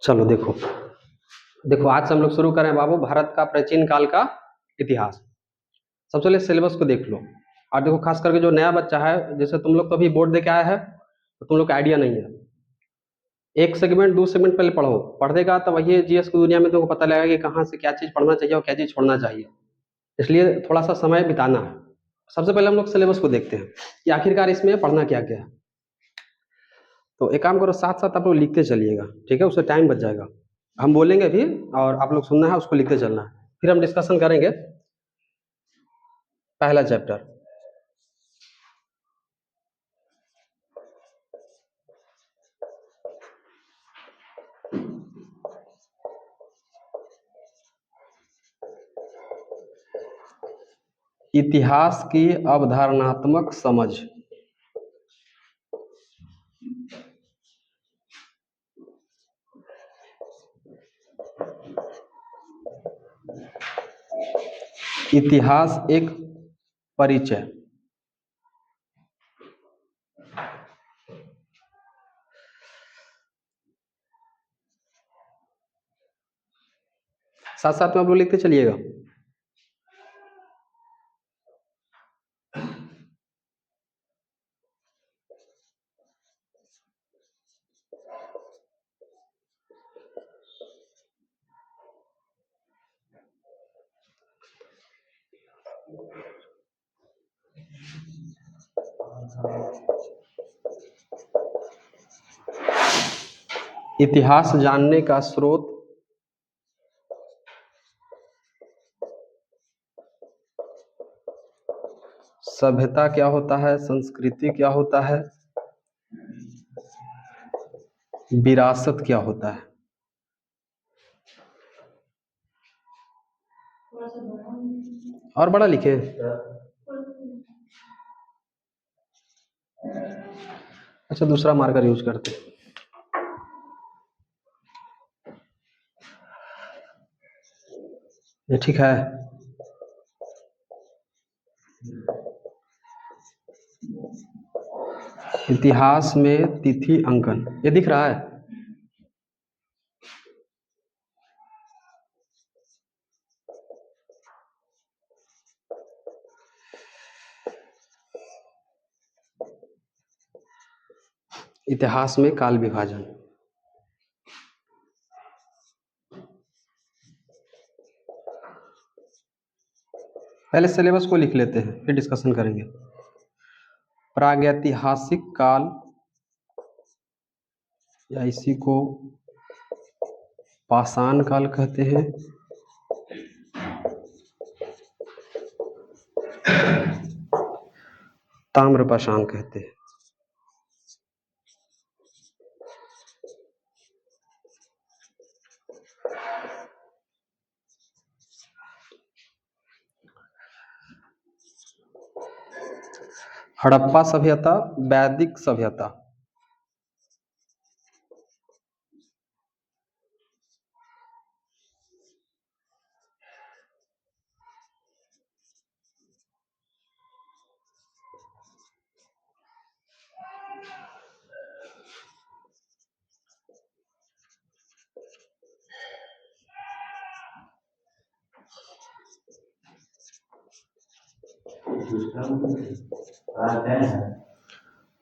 चलो देखो देखो आज से हम लोग शुरू करें बाबू भारत का प्राचीन काल का इतिहास। सबसे पहले सिलेबस को देख लो। और देखो खास करके जो नया बच्चा है, जैसे तुम लोग तो अभी बोर्ड दे के आया है तो तुम लोग का आइडिया नहीं है। एक सेगमेंट दो सेगमेंट पहले पढ़ो, पढ़ेगा तो वही जीएस की दुनिया में तुमको पता लगेगा कि कहाँ से क्या चीज़ पढ़ना चाहिए और क्या चीज़ छोड़ना चाहिए। इसलिए थोड़ा सा समय बिताना है। सबसे पहले हम लोग सिलेबस को देखते हैं कि आखिरकार इसमें पढ़ना क्या क्या है। तो एक काम करो, साथ साथ आप लोग लिखते चलिएगा, ठीक है? उससे टाइम बच जाएगा। हम बोलेंगे भी और आप लोग सुनना है, उसको लिखते चलना है। फिर हम डिस्कशन करेंगे। पहला चैप्टर इतिहास की अवधारणात्मक समझ। इतिहास एक परिचय। साथ साथ में आप लोग लिखते चलिएगा। इतिहास जानने का स्रोत, सभ्यता क्या होता है, संस्कृति क्या होता है, विरासत क्या होता है। और बड़ा लिखे। अच्छा, दूसरा मार्कर यूज करते हैं। ये ठीक है। इतिहास में तिथि अंकन, ये दिख रहा है? इतिहास में काल विभाजन। पहले सिलेबस को लिख लेते हैं, फिर डिस्कशन करेंगे। प्रागैतिहासिक काल, या इसी को पाषाण काल कहते हैं। ताम्रपाषाण कहते हैं। हड़प्पा सभ्यता, वैदिक सभ्यता।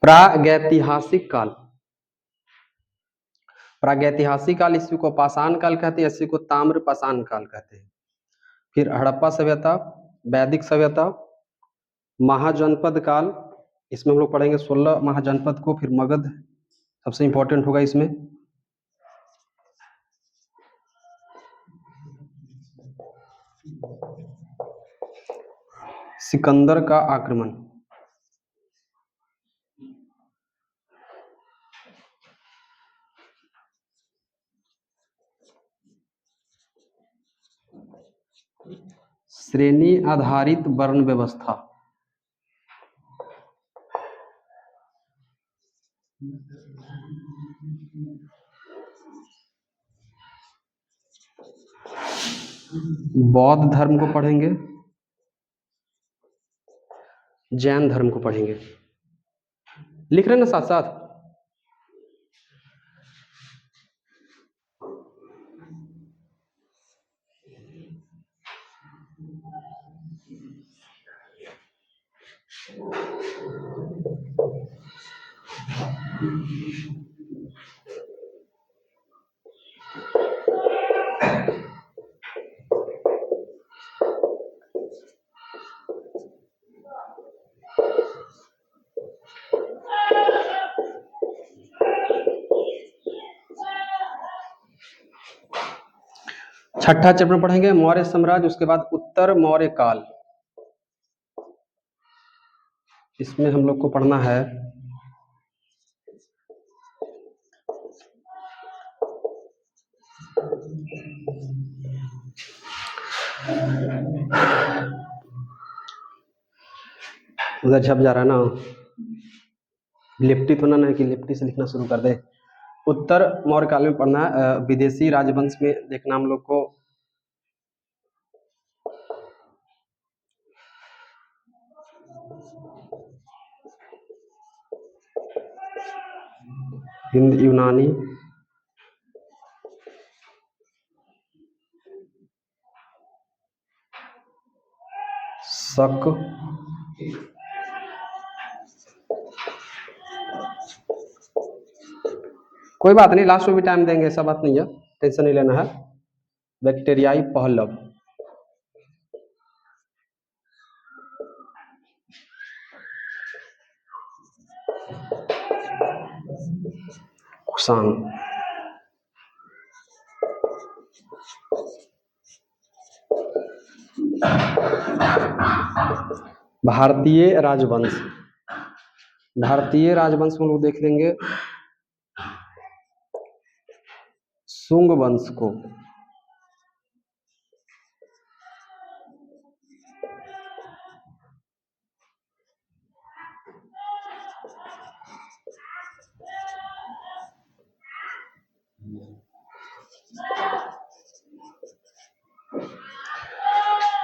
प्रागैतिहासिक काल, प्रागैतिहासिक काल इसी को पाषाण काल कहते हैं, इसी को ताम्रपाषाण काल कहते हैं। फिर हड़प्पा सभ्यता, वैदिक सभ्यता, महाजनपद काल, इसमें हम लोग पढ़ेंगे 16 महाजनपद को। फिर मगध सबसे इंपॉर्टेंट होगा इसमें। सिकंदर का आक्रमण। श्रेणी आधारित वर्ण व्यवस्था। बौद्ध धर्म को पढ़ेंगे, जैन धर्म को पढ़ेंगे। लिख रहे हैं ना साथ साथ? छठा चैप्टर पढ़ेंगे मौर्य साम्राज्य, उसके बाद उत्तर मौर्य काल। इसमें हम लोग को पढ़ना है उधर छप जा रहा है ना, लिप्टी तो ना है कि लिप्टी से लिखना शुरू कर दे। उत्तर मौर्य काल में पढ़ना है। विदेशी राजवंश में देखना हम लोग को हिंद यूनानी, शक, कोई बात नहीं, लास्ट में भी टाइम देंगे, ऐसा बात नहीं है, टेंशन नहीं लेना है। बैक्टीरियाई पहलव, कुषाण, भारतीय राजवंश। भारतीय राजवंश में लोग देख लेंगे शुंग वंश को,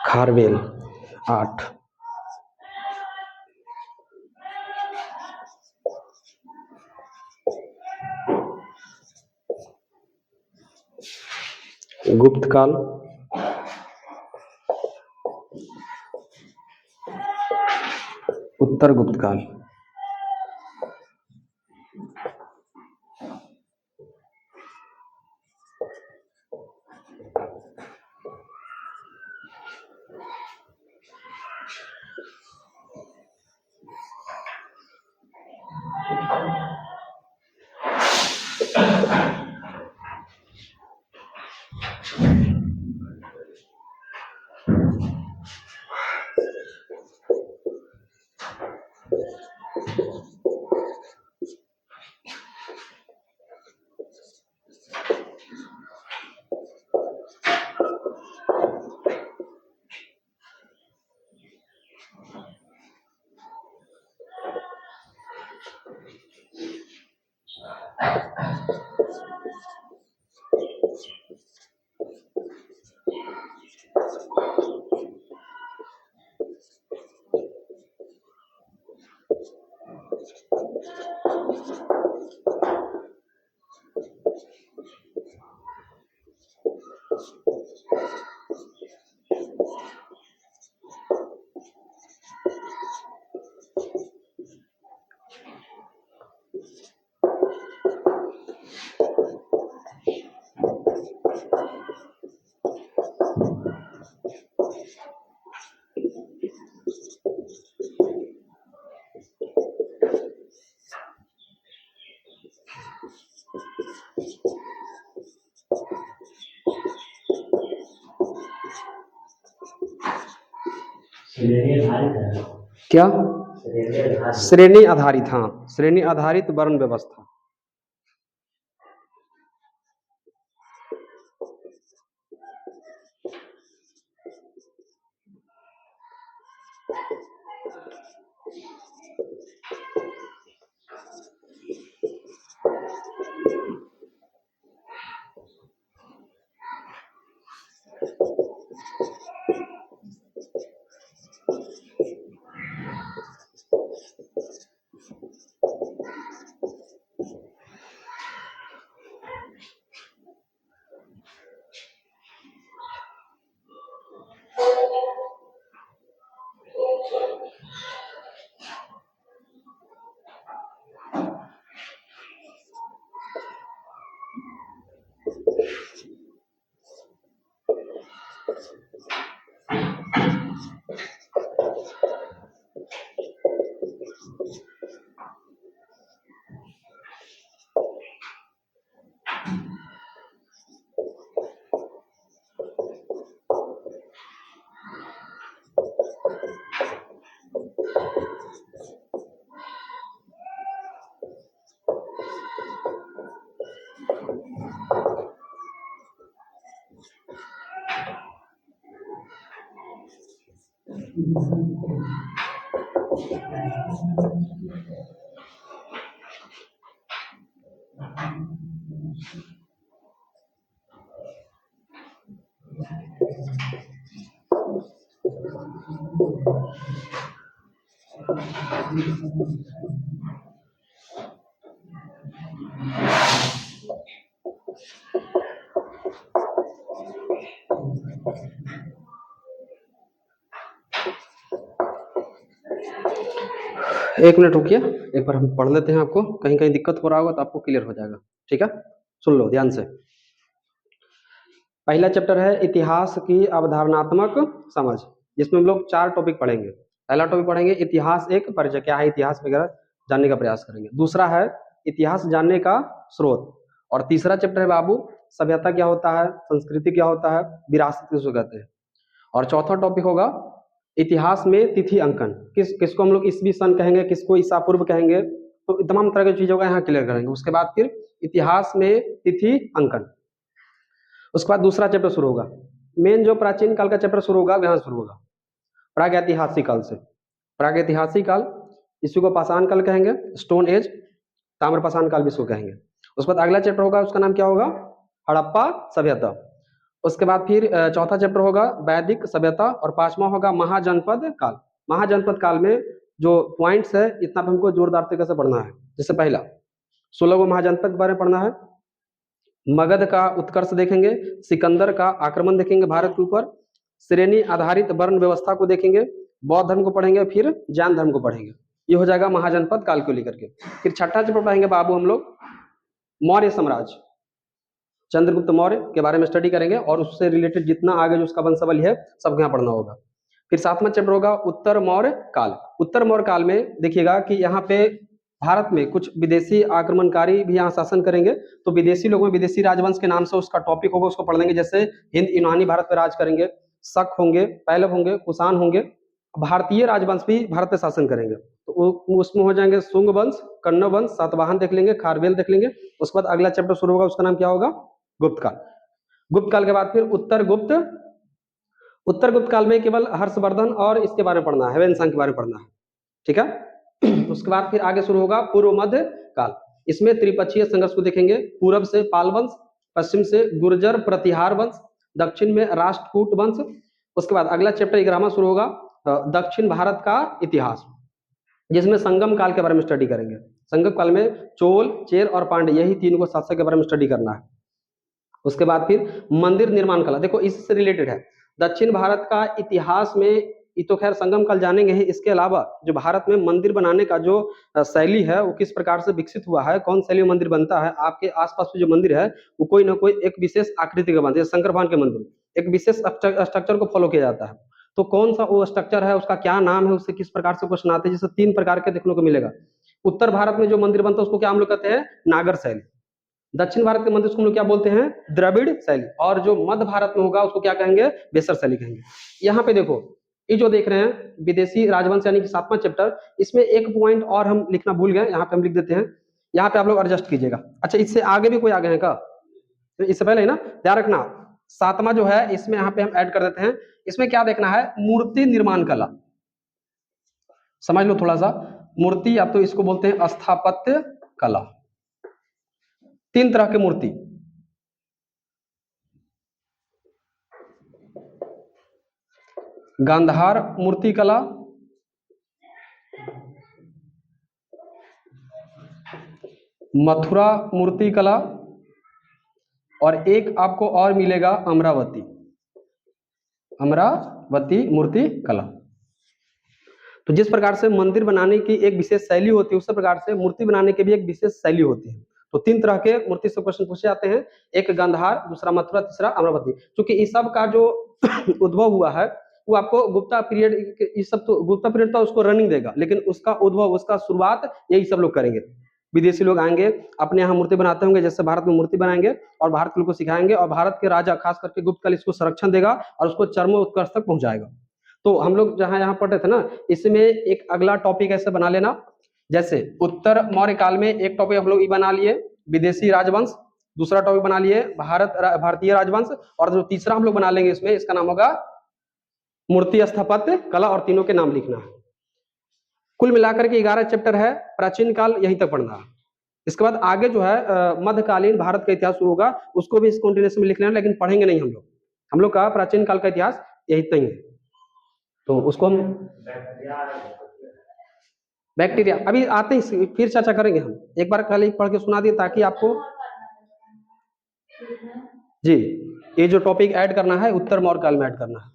खारवेल 8, गुप्त काल, उत्तर गुप्त काल, क्या श्रेणी आधारित, हाँ श्रेणी आधारित वर्ण व्यवस्था। एक मिनट रुकिए, एक बार हम पढ़ लेते हैं, आपको कहीं कहीं दिक्कत हो रहा होगा तो आपको क्लियर हो जाएगा। ठीक है, सुन लो ध्यान से। पहला चैप्टर है इतिहास की अवधारणात्मक समझ, जिसमें हम लोग 4 टॉपिक पढ़ेंगे। पहला टॉपिक पढ़ेंगे इतिहास एक परिचय, क्या है इतिहास वगैरह जानने का प्रयास करेंगे। दूसरा है इतिहास जानने का स्रोत, और तीसरा चैप्टर है बाबू सभ्यता क्या होता है, संस्कृति क्या होता है, विरासत किसको कहते हैं। और चौथा टॉपिक होगा इतिहास में तिथि अंकन, किसको हम लोग ईसवी सन कहेंगे, किसको ईसा पूर्व कहेंगे, तो तमाम तरह की चीजों का यहाँ क्लियर करेंगे। उसके बाद फिर इतिहास में तिथि अंकन, उसके बाद दूसरा चैप्टर शुरू होगा। मेन जो प्राचीन काल का चैप्टर शुरू होगा यहाँ शुरू होगा, प्रागैतिहासिक काल से। प्रागैतिहासिक काल, इसको पाषाण काल कहेंगे, स्टोन एज, ताम्रपाषाण काल भी इसको कहेंगे। उसके बाद अगला चैप्टर होगा, उसका नाम क्या होगा, हड़प्पा सभ्यता। उसके बाद फिर चौथा चैप्टर होगा वैदिक सभ्यता, और पांचवा होगा महाजनपद काल। महाजनपद काल में जो पॉइंट्स है इतना हमको जोरदार तरीके से पढ़ना है। जैसे पहला 16 गो महाजनपद के बारे में पढ़ना है, मगध का उत्कर्ष देखेंगे, सिकंदर का आक्रमण देखेंगे भारत के ऊपर, श्रेणी आधारित वर्ण व्यवस्था को देखेंगे, बौद्ध धर्म को पढ़ेंगे, फिर जैन धर्म को पढ़ेंगे। ये हो जाएगा महाजनपद काल को लेकर के। फिर छठा चैप्टर पढ़ेंगे बाबू हम लोग मौर्य साम्राज्य, चंद्रगुप्त मौर्य के बारे में स्टडी करेंगे, और उससे रिलेटेड जितना आगे जो उसका वंशावली है सब यहाँ पढ़ना होगा। फिर सातवां चैप्टर होगा उत्तर मौर्य काल। उत्तर मौर्य काल में देखिएगा कि यहाँ पे भारत में कुछ विदेशी आक्रमणकारी भी यहाँ शासन करेंगे, तो विदेशी लोगों में विदेशी राजवंश के नाम से उसका टॉपिक होगा, उसको पढ़ लेंगे। जैसे हिंद यूनानी भारत पर राज करेंगे, शक होंगे, पैलव होंगे, कुषाण होंगे, भारतीय राजवंश भी भारत पे शासन करेंगे, तो उसमें हो जाएंगे शुंग वंश, कण्व वंश, सातवाहन देख लेंगे, खारवेल देख लेंगे। उसके बाद अगला चैप्टर शुरू होगा, उसका नाम क्या होगा, गुप्त काल। गुप्त काल के बाद फिर उत्तर गुप्त। उत्तर गुप्त काल में केवल हर्षवर्धन और इसके बारे में पढ़ना है, हेवेनसांग के बारे में पढ़ना है। ठीक है, उसके बाद फिर आगे शुरू होगा पूर्व मध्य काल। इसमें त्रिपक्षीय संघर्ष को देखेंगे, पूर्व से पाल वंश, पश्चिम से गुर्जर प्रतिहार वंश, दक्षिण में राष्ट्रकूट वंश। उसके बाद अगला चैप्टर 11वां शुरू होगा दक्षिण भारत का इतिहास, जिसमें संगम काल के बारे में स्टडी करेंगे। संगम काल में चोल, चेर और पांड्य, यही 3 को शासक के बारे में स्टडी करना है। उसके बाद फिर मंदिर निर्माण कला, देखो इससे रिलेटेड है। दक्षिण भारत का इतिहास में ये तो खैर संगम काल जानेंगे ही, इसके अलावा जो भारत में मंदिर बनाने का जो शैली है वो किस प्रकार से विकसित हुआ है, कौन शैली में मंदिर बनता है, आपके आसपास जो मंदिर है वो कोई ना कोई एक विशेष आकृति का बनता है। शंकर भगवान के मंदिर एक विशेष स्ट्रक्चर को फॉलो किया जाता है, तो कौन सा वो स्ट्रक्चर है, उसका क्या नाम है, उससे किस प्रकार से क्वेश्चन आते हैं। जैसे 3 प्रकार के देखने को मिलेगा। उत्तर भारत में जो मंदिर बनता है उसको क्या हम लोग कहते हैं, नागर शैली। दक्षिण भारत के मंदिर को हम लोग क्या बोलते हैं, द्रविड़ शैली। और जो मध्य भारत में होगा उसको क्या कहेंगे, बेसर शैली कहेंगे। यहाँ पे देखो ये जो देख रहे हैं विदेशी राजवंश यानी कि 7वां चैप्टर, इसमें एक पॉइंट और हम लिखना भूल गए, यहाँ पे हम लिख देते हैं, यहाँ पे आप लोग एडजस्ट कीजिएगा। अच्छा, इससे आगे भी कोई आगे है का, तो इससे पहले है ना, ध्यान रखना 7वां जो है इसमें यहाँ पे हम ऐड कर देते हैं। इसमें क्या देखना है, मूर्ति निर्माण कला, समझ लो थोड़ा सा। मूर्ति या तो इसको बोलते हैं स्थापत्य कला, 3 तरह के मूर्ति, गांधार मूर्ति कला, मथुरा मूर्ति कला, और एक आपको और मिलेगा अमरावती, अमरावती मूर्ति कला। तो जिस प्रकार से मंदिर बनाने की एक विशेष शैली होती है, उसी प्रकार से मूर्ति बनाने की भी एक विशेष शैली होती है। तो 3 तरह के मूर्ति से क्वेश्चन पूछे जाते हैं, एक गांधार, दूसरा मथुरा, तीसरा अमरावती। क्योंकि इस सब का जो उद्भव हुआ है वो आपको गुप्ता पीरियड, ये सब तो गुप्ता पीरियड तो उसको रनिंग देगा, लेकिन उसका उद्भव, उसका शुरुआत यही सब लोग करेंगे। विदेशी लोग आएंगे, अपने यहाँ मूर्ति बनाते होंगे, जैसे भारत में मूर्ति बनाएंगे और भारत के लोग को सिखाएंगे, और भारत के राजा खास करके गुप्त काल इसको संरक्षण देगा और उसको चरमोत्कर्ष तक पहुंचाएगा। तो हम लोग जहां यहाँ पढ़ रहे थे ना, इसमें एक अगला टॉपिक ऐसे बना लेना, जैसे उत्तर मौर्य काल में एक टॉपिक हम लोग ये बना लिए विदेशी राजवंश, दूसरा टॉपिक बना लिए भारतीय राजवंश, और जो तीसरा हम लोग बना लेंगे इसमें, इसका नाम होगा मूर्ति स्थापत्य कला, और तीनों के नाम लिखना है। कुल मिलाकर के 11 चैप्टर है, प्राचीन काल यहीं तक पढ़ना है। इसके बाद आगे जो है मध्यकालीन भारत का इतिहास शुरू होगा, उसको भी इस कॉन्टिन्यूएशन में लिख लेना, लेकिन पढ़ेंगे नहीं हम लोग का प्राचीन काल का इतिहास यही तक है। तो उसको हम बैक्टीरिया अभी आते ही फिर चर्चा करेंगे। हम एक बार खाली पढ़ के सुना दिए ताकि आपको जी, ये जो टॉपिक ऐड करना है उत्तर मौर्य काल में ऐड करना है।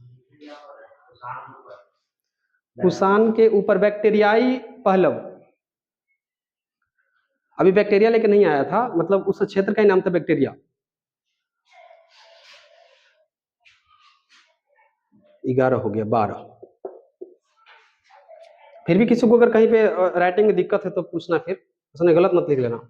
कुषाण के ऊपर बैक्टीरियाई पहलव, अभी बैक्टीरिया लेके नहीं आया था, मतलब उस क्षेत्र का ही नाम था बैक्टीरिया। 11 हो गया, 12। फिर भी किसी को अगर कहीं पे राइटिंग में दिक्कत है तो पूछना, फिर उसने गलत मत लिख लेना।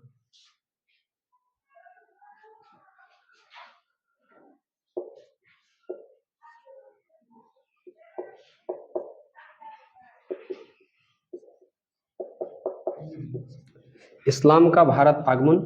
इस्लाम का भारत आगमन,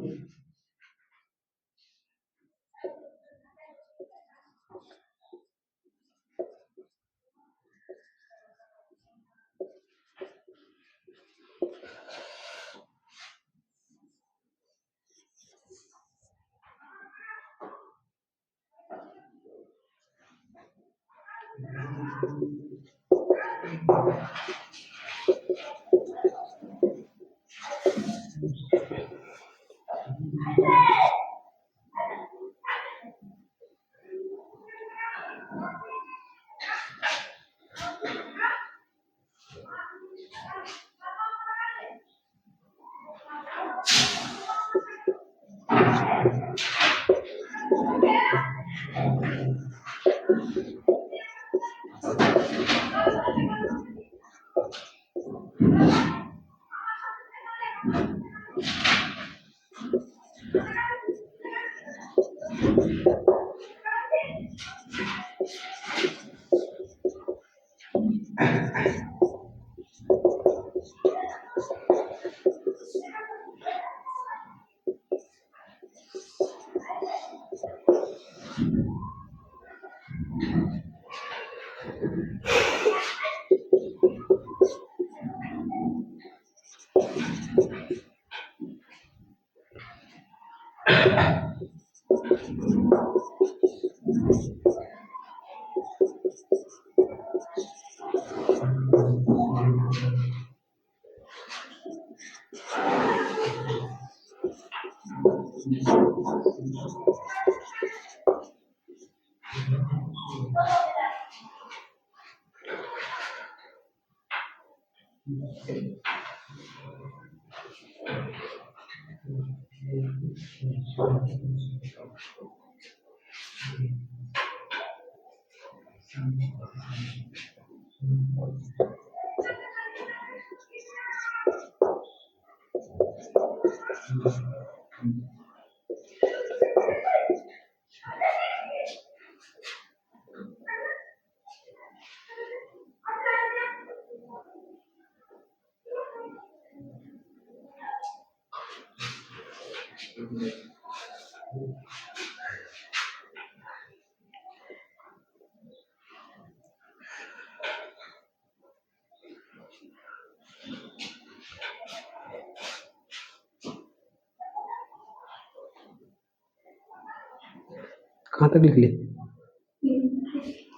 कहाँ तक लिख लिए?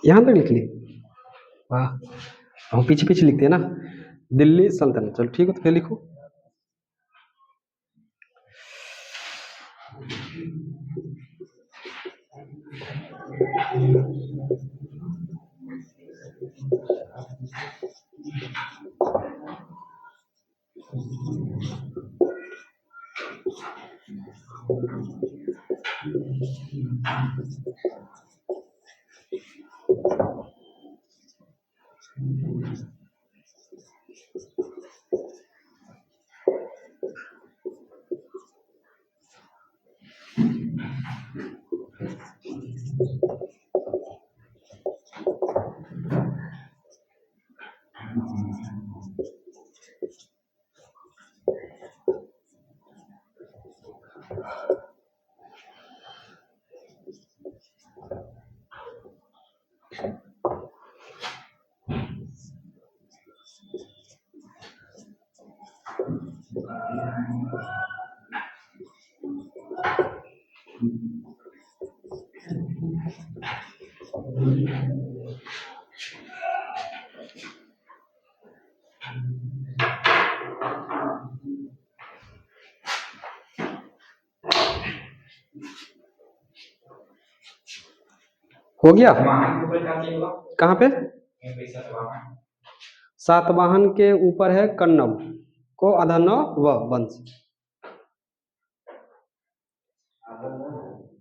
यहाँ तक लिख लिए? वाह, हम पीछे पीछे लिखते हैं ना। दिल्ली सल्तनत, चलो ठीक है, तो फिर लिखो। हो गया। कहाँ पे? सातवाहन के ऊपर है कन्नव को अधनव व वंश।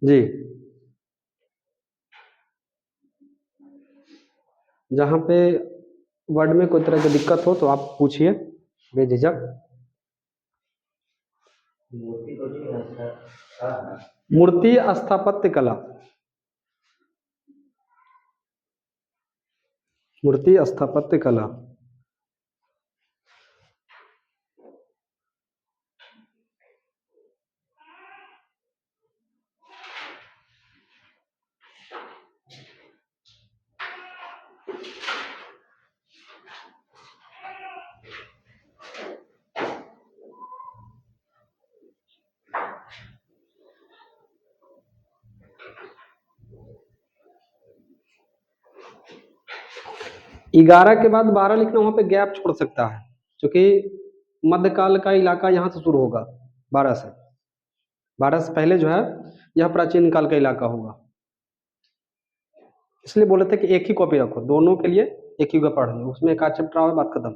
जी, जहाँ पे वर्ड में कोई तरह की दिक्कत हो तो आप पूछिए बेझिझक। मूर्ति स्थापत्य कला। मूर्ति स्थापत्य कला। ग्यारह के बाद 12 लिखना, वहां पे गैप छोड़ सकता है, क्योंकि मध्यकाल का इलाका यहाँ से शुरू होगा। 12 से पहले जो है यह प्राचीन काल का इलाका होगा। इसलिए बोले थे कि एक ही कॉपी रखो, दोनों के लिए एक ही का पढ़ लो, उसमें एक आध चैप्टर आओ, बात खत्म।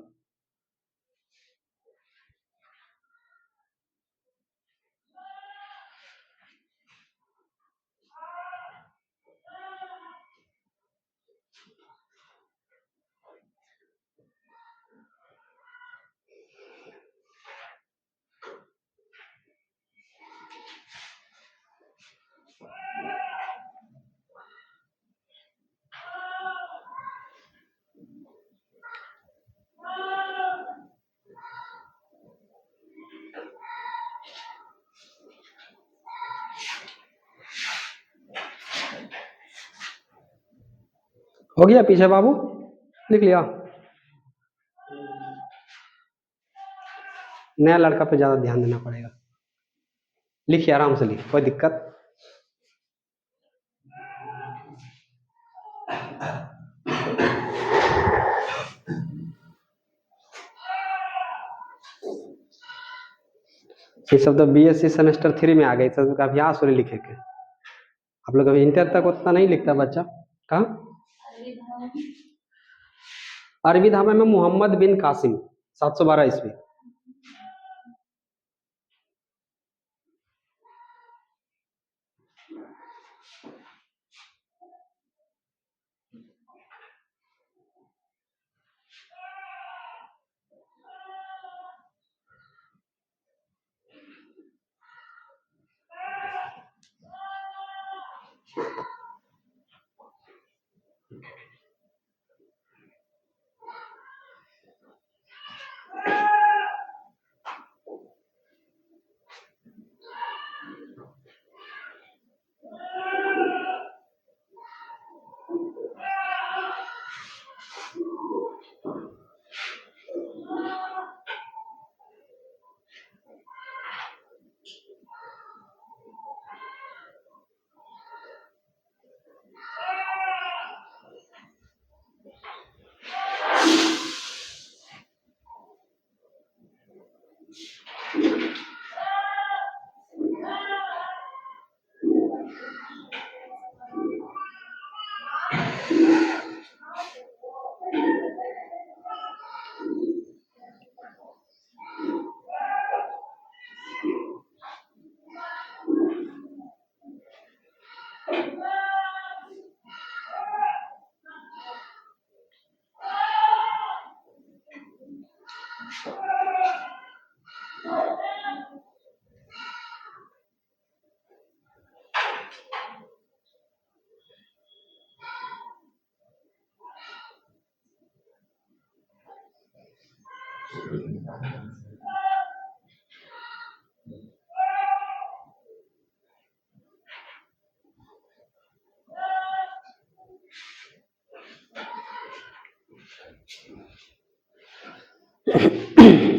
हो गया पीछे बाबू? लिख लिया? नया लड़का पे ज्यादा ध्यान देना पड़ेगा। लिखिए, आराम से लिखिए, कोई दिक्कत? ये सब तो बीएससी सेमेस्टर 3 में आ गए, सब का अभ्यास हो लिखे के। आप लोग अभी इंटर तक उतना नहीं लिखता बच्चा। कहाँ? अरबी धामा में मोहम्मद बिन कासिम, 712 ईस्वी।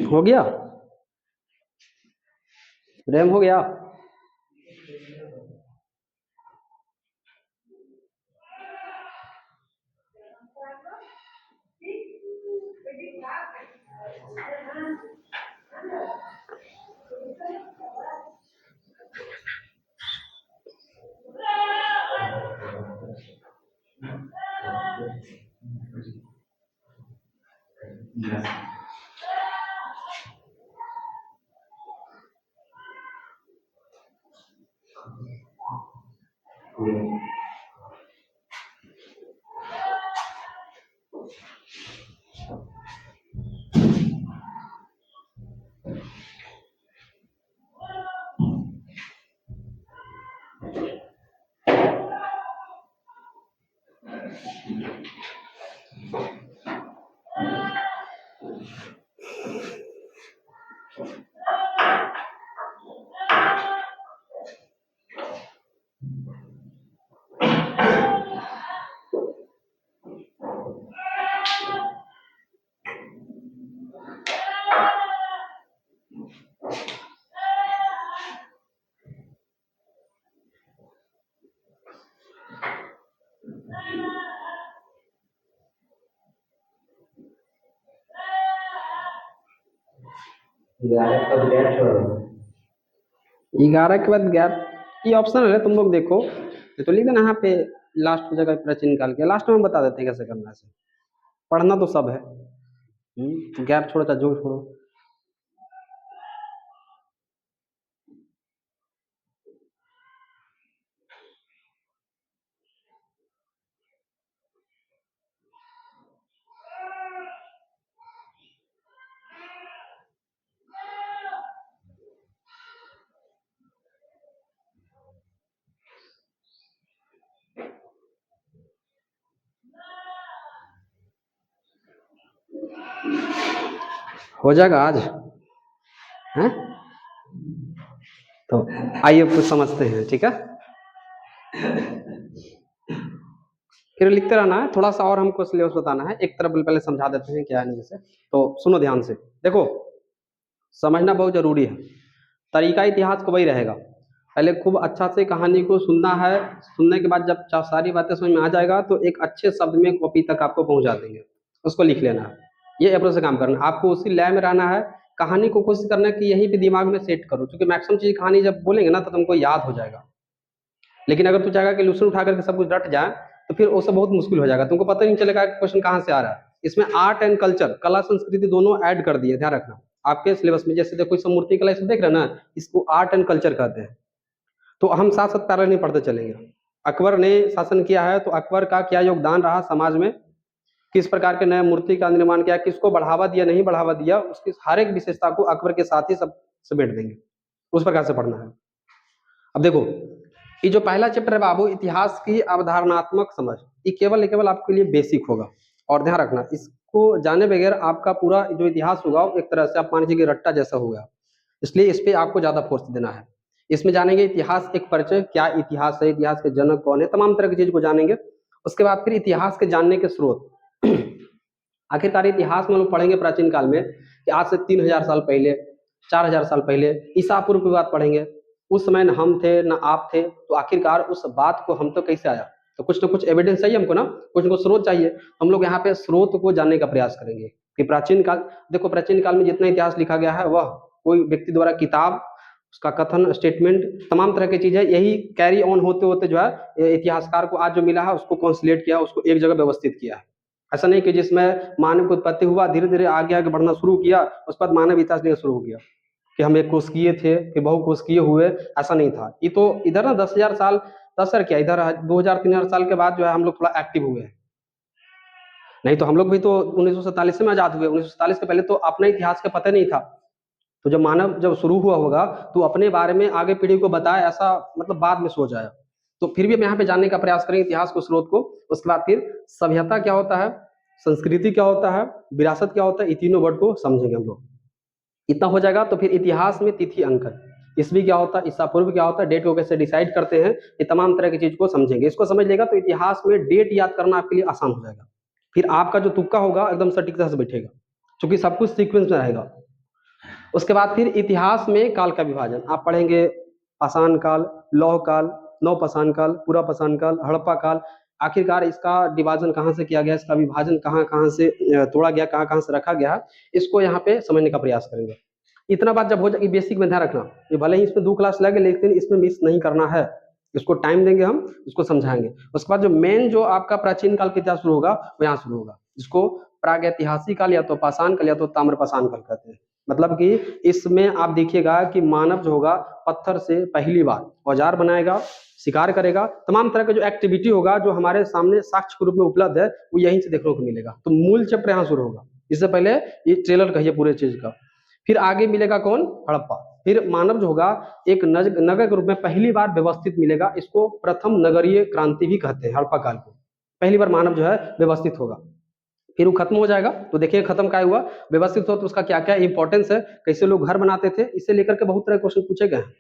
हो गया, रैम हो गया। ग्यारह के बाद गैप ये ऑप्शनल है, तुम लोग देखो। ये तो लिख देना यहाँ पे लास्ट जगह प्राचीन काल के, लास्ट में हम बता देते हैं कैसे करना है इसे। पढ़ना तो सब है, गैप छोड़ो चाहे जो छोड़ो। हो जाएगा आज हैं? तो आइए कुछ समझते हैं, ठीक है। फिर लिखते रहना है, थोड़ा सा और हमको सिलेबस बताना है। एक तरफ पहले समझा देते हैं क्या है नहीं से। तो सुनो ध्यान से, देखो समझना बहुत जरूरी है। तरीका इतिहास को वही रहेगा, पहले खूब अच्छा से कहानी को सुनना है। सुनने के बाद जब सारी बातें समझ में आ जाएगा तो एक अच्छे शब्द में कॉपी तक आपको पहुंचा देंगे, उसको लिख लेना है। ये अप्रोच से काम करना है, आपको उसी लय में रहना है। कहानी को कोशिश करना है कि यहीं पे दिमाग में सेट करो, क्योंकि मैक्सिमम चीज कहानी जब बोलेंगे ना तो तुमको याद हो जाएगा। लेकिन अगर तू चाहेगा कि लूसन उठा करके सब कुछ रट जाए तो फिर वो सब बहुत मुश्किल हो जाएगा, तुमको पता नहीं चलेगा कि क्वेश्चन कहाँ से आ रहा है। इसमें आर्ट एंड कल्चर, कला संस्कृति दोनों ऐड कर दिए, ध्यान रखना आपके सिलेबस में। जैसे देखो कोई मूर्ति कला इसको देख रहे हैं ना, इसको आर्ट एंड कल्चर कहते हैं। तो हम साथ साथ पैरल नहीं पढ़ते चलेंगे। अकबर ने शासन किया है तो अकबर का क्या योगदान रहा समाज में, किस प्रकार के नए मूर्ति का निर्माण किया, किसको बढ़ावा दिया नहीं बढ़ावा दिया, उसकी हर एक विशेषता को अकबर के साथ ही सब समेट देंगे। उस प्रकार से पढ़ना है। अब देखो ये जो पहला चैप्टर है बाबू, इतिहास की अवधारणात्मक समझ, ये केवल आपके लिए बेसिक होगा। और ध्यान रखना इसको जाने बगैर आपका पूरा जो इतिहास होगा एक तरह से आप मान लीजिए कि रट्टा जैसा होगा, इसलिए इस पे आपको ज्यादा फोर्स देना है। इसमें जानेंगे इतिहास एक परिचय, क्या इतिहास है, इतिहास के जनक कौन है, तमाम तरह की चीज को जानेंगे। उसके बाद फिर इतिहास के जानने के स्रोत आखिरकार इतिहास में लोग पढ़ेंगे प्राचीन काल में कि आज से 3000 साल पहले, 4000 साल पहले ईसा पूर्व की बात पढ़ेंगे। उस समय न हम थे न आप थे, तो आखिरकार उस बात को हम तो कैसे आया, तो कुछ ना कुछ एविडेंस चाहिए हमको ना, कुछ ना कुछ स्रोत चाहिए। हम लोग यहाँ पे स्रोत को जानने का प्रयास करेंगे कि प्राचीन काल, देखो प्राचीन काल में जितना इतिहास लिखा गया है वह कोई व्यक्ति द्वारा किताब, उसका कथन, स्टेटमेंट, तमाम तरह की चीजें यही कैरी ऑन होते होते जो है इतिहासकार को आज जो मिला है उसको कॉन्सुलेट किया, उसको एक जगह व्यवस्थित किया है। ऐसा नहीं कि जिसमें मानव की उत्पत्ति हुआ धीरे धीरे आगे आगे बढ़ना शुरू किया, उसके बाद मानव इतिहास लिखना शुरू हो गया कि हम एक कोशिकीय थे कि बहु कोशिकीय हुए, ऐसा नहीं था। ये तो इधर ना 10,000 साल तो असर किया, इधर 2000-3000 साल के बाद जो है हम लोग थोड़ा एक्टिव हुए हैं। नहीं तो हम लोग भी तो 1947 में आजाद हुए, 1947 के पहले तो अपने इतिहास का पता नहीं था। तो जब मानव जब शुरू हुआ होगा तो अपने बारे में आगे पीढ़ी को बताए, ऐसा मतलब बाद में सोचा है। तो फिर भी हम यहाँ पे जानने का प्रयास करेंगे इतिहास को, स्रोत को। उसके बाद फिर सभ्यता क्या होता है, संस्कृति क्या होता है, विरासत क्या होता है, ये तीनों वर्ड को समझेंगे हम लोग। इतना हो जाएगा तो फिर इतिहास में तिथि अंकन, ईस्वी क्या होता है, ईसा पूर्व क्या होता है, डेट को कैसे डिसाइड करते हैं, ये तमाम तरह की चीज को समझेंगे। इसको समझ लेगा तो इतिहास में डेट याद करना आपके लिए आसान हो जाएगा। फिर आपका जो तुक्का होगा एकदम सटीकता से बैठेगा, क्योंकि सब कुछ सीक्वेंस में रहेगा। उसके बाद फिर इतिहास में काल का विभाजन आप पढ़ेंगे, पाषाण काल, लौह काल, नवपाषाण काल, पूरा पाषाण काल, हड़प्पा काल। आखिरकार इसका डिवीजन कहाँ से किया गया, इसका विभाजन कहाँ कहाँ से तोड़ा गया, कहाँ कहाँ से रखा गया, इसको यहाँ पे समझने का प्रयास करेंगे। इतना बात जब हो जाएगी, बेसिक में ध्यान रखना, ये भले ही इसमें 2 क्लास लगे लेकिन इसमें मिस नहीं करना है, इसको टाइम देंगे, हम इसको समझाएंगे। उसके बाद जो मेन जो आपका प्राचीन काल का इतिहास शुरू होगा वो यहाँ शुरू होगा, जिसको प्रागैतिहासिक काल या तो पाषाण काल या तो ताम्रपाषाण काल कहते हैं। मतलब कि इसमें आप देखिएगा कि मानव जो होगा पत्थर से पहली बार औजार बनाएगा, शिकार करेगा, तमाम तरह का जो एक्टिविटी होगा जो हमारे सामने साक्ष्य के रूप में उपलब्ध है वो यहीं से देखने को मिलेगा। तो मूल चैप्टर यहाँ शुरू होगा, इससे पहले ये ट्रेलर कहिए पूरे चीज का। फिर आगे मिलेगा कौन, हड़प्पा। फिर मानव जो होगा एक नगर के रूप में पहली बार व्यवस्थित मिलेगा, इसको प्रथम नगरीय क्रांति भी कहते हैं। हड़प्पा काल को पहली बार मानव जो है व्यवस्थित होगा, फिर वो खत्म हो जाएगा। तो देखिए खत्म क्या हुआ, व्यवस्थित हो तो उसका क्या क्या इंपॉर्टेंस है, कैसे लोग घर बनाते थे, इसे लेकर के बहुत तरह के क्वेश्चन पूछे गए हैं।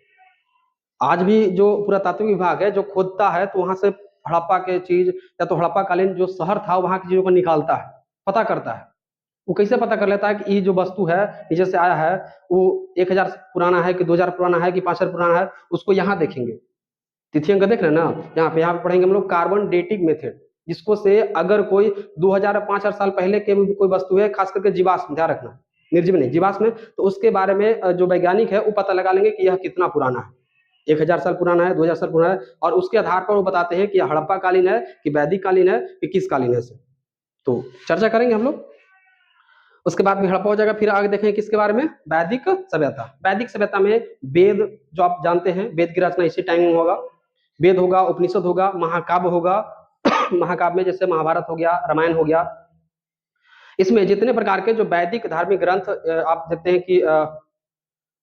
आज भी जो पुरातात्विक विभाग है जो खोदता है तो वहां से हड़प्पा के चीज या तो हड़प्पा कालीन जो शहर था वहां की चीजों को निकालता है, पता करता है। वो कैसे पता कर लेता है कि ये जो वस्तु है नीचे से आया है वो 1000 पुराना है कि 2000 पुराना है कि 5000 पुराना है, उसको यहाँ देखेंगे। तिथि अंक देख रहे हैं ना, यहाँ पे पढ़ेंगे हम लोग कार्बन डेटिंग मेथड, जिसको से अगर कोई 2000-5000 साल पहले के कोई वस्तु है, खास करके जीवाश्म, ध्यान रखना निर्जीव नहीं जीवाश्म में, तो उसके बारे में जो वैज्ञानिक है वो पता लगा लेंगे कि यह कितना पुराना है, 1000 साल पुराना है, 2000 साल पुराना है, और उसके आधार पर वो बताते हैं कि हड़प्पा कालीन है कि वैदिक कालीन है कि किस कालीन है। तो चर्चा करेंगे हम लोग। उसके बाद में हड़प्पा हो जाएगा। फिर आगे देखें किसके बारे में, वैदिक सभ्यता। वैदिक सभ्यता में वेद जो आप जानते हैं, वेद की रचना इसी टाइम में होगा। वेद होगा, उपनिषद होगा, महाकाव्य होगा। महाकाव्य में जैसे महाभारत हो गया, रामायण हो गया। इसमें जितने प्रकार के जो वैदिक धार्मिक ग्रंथ आप देखते हैं कि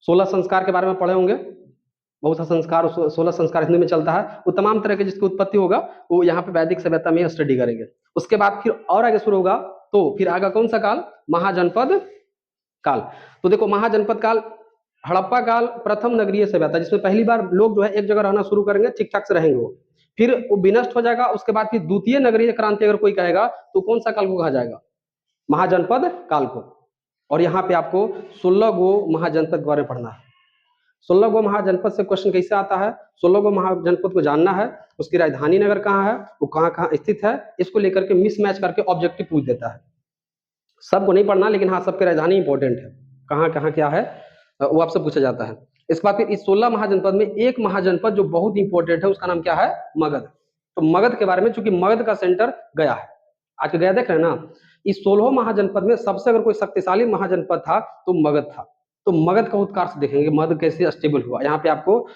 16 संस्कार के बारे में पढ़े होंगे, बहुत सा संस्कार, 16 संस्कार हिंदी में चलता है, वो तमाम तरह के जिसकी उत्पत्ति होगा वो यहाँ पे वैदिक सभ्यता में स्टडी करेंगे। उसके बाद फिर और आगे शुरू होगा, तो फिर आगे कौन सा काल, महाजनपद काल। तो देखो महाजनपद काल, हड़प्पा काल प्रथम नगरीय सभ्यता, जिसमें पहली बार लोग जो है एक जगह रहना शुरू करेंगे, ठीक ठाक से रहेंगे वो, फिर वो विनष्ट हो जाएगा। उसके बाद फिर द्वितीय नगरीय क्रांति अगर कोई कहेगा तो कौन सा काल को कहा जाएगा, महाजनपद काल को। और यहाँ पे आपको 16 गो महाजनपद के बारे में पढ़ना है। 16 गो महाजनपद से क्वेश्चन कैसे आता है, 16 गो महाजनपद को जानना है, उसकी राजधानी नगर कहाँ है, वो कहाँ कहाँ स्थित है, इसको लेकर के मिसमैच करके ऑब्जेक्टिव पूछ देता है। सबको नहीं पढ़ना, लेकिन हाँ सबके राजधानी इंपॉर्टेंट है, कहाँ कहाँ क्या है वो आपसे पूछा जाता है। इसके बाद फिर इस 16 महाजनपद में एक महाजनपद जो बहुत इंपॉर्टेंट है, उसका नाम क्या है, मगध। तो मगध के बारे में, चूंकि मगध का सेंटर गया है, आज के गया देख रहे हैं ना, इस 16 महाजनपद में सबसे अगर कोई शक्तिशाली महाजनपद था तो मगध था। तो मगध का उत्कर्ष देखेंगे, मगध कैसे स्टेबल हुआ यहाँ पे आपको।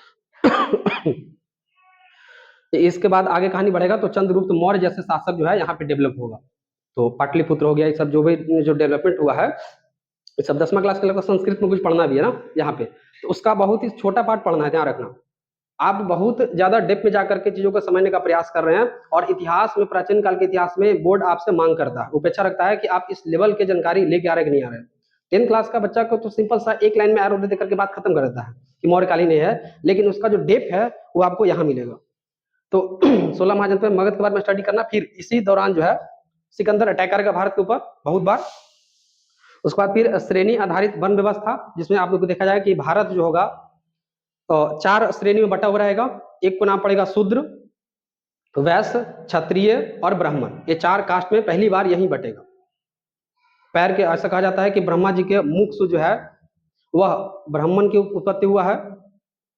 इसके बाद आगे कहानी बढ़ेगा तो चंद्रगुप्त मौर्य जैसे शासक जो है यहाँ पे डेवलप होगा। तो पाटलिपुत्र हो गया, ये सब जो भी जो डेवलपमेंट हुआ है, ये सब 10वां क्लास के लगभग संस्कृत में कुछ पढ़ना भी है ना यहाँ पे, तो उसका बहुत ही छोटा पार्ट पढ़ना है, ध्यान रखना। आप बहुत ज्यादा डेप्थ में जाकर के चीजों को समझने का प्रयास कर रहे हैं, और इतिहास में, प्राचीन काल के इतिहास में बोर्ड आपसे मांग करता है, अपेक्षा रखता है कि आप इस लेवल की जानकारी लेके आ रहे कि नहीं आ रहे। 10 क्लास का बच्चा को तो सिंपल सा एक लाइन में एरो दे करके बात खत्म कर देता है कि मौर्यकालीन है, लेकिन उसका जो डेप्थ है वो आपको यहाँ मिलेगा। तो 16 महाजनपद मगध के बारे में स्टडी करना। फिर इसी दौरान जो है सिकंदर अटैक करेगा भारत के ऊपर बहुत बार। उसके बाद फिर श्रेणी आधारित वन व्यवस्था, जिसमें आप लोग को देखा जाए कि भारत जो होगा तो 4 श्रेणी में बटा हुआ रहेगा। एक को नाम पड़ेगा शूद्र, वैश्य, क्षत्रिय और ब्राह्मण। ये 4 कास्ट में पहली बार यही बटेगा। पैर के, ऐसा कहा जाता है कि ब्रह्मा जी के मुख से जो है वह ब्राह्मण की उत्पत्ति हुआ है।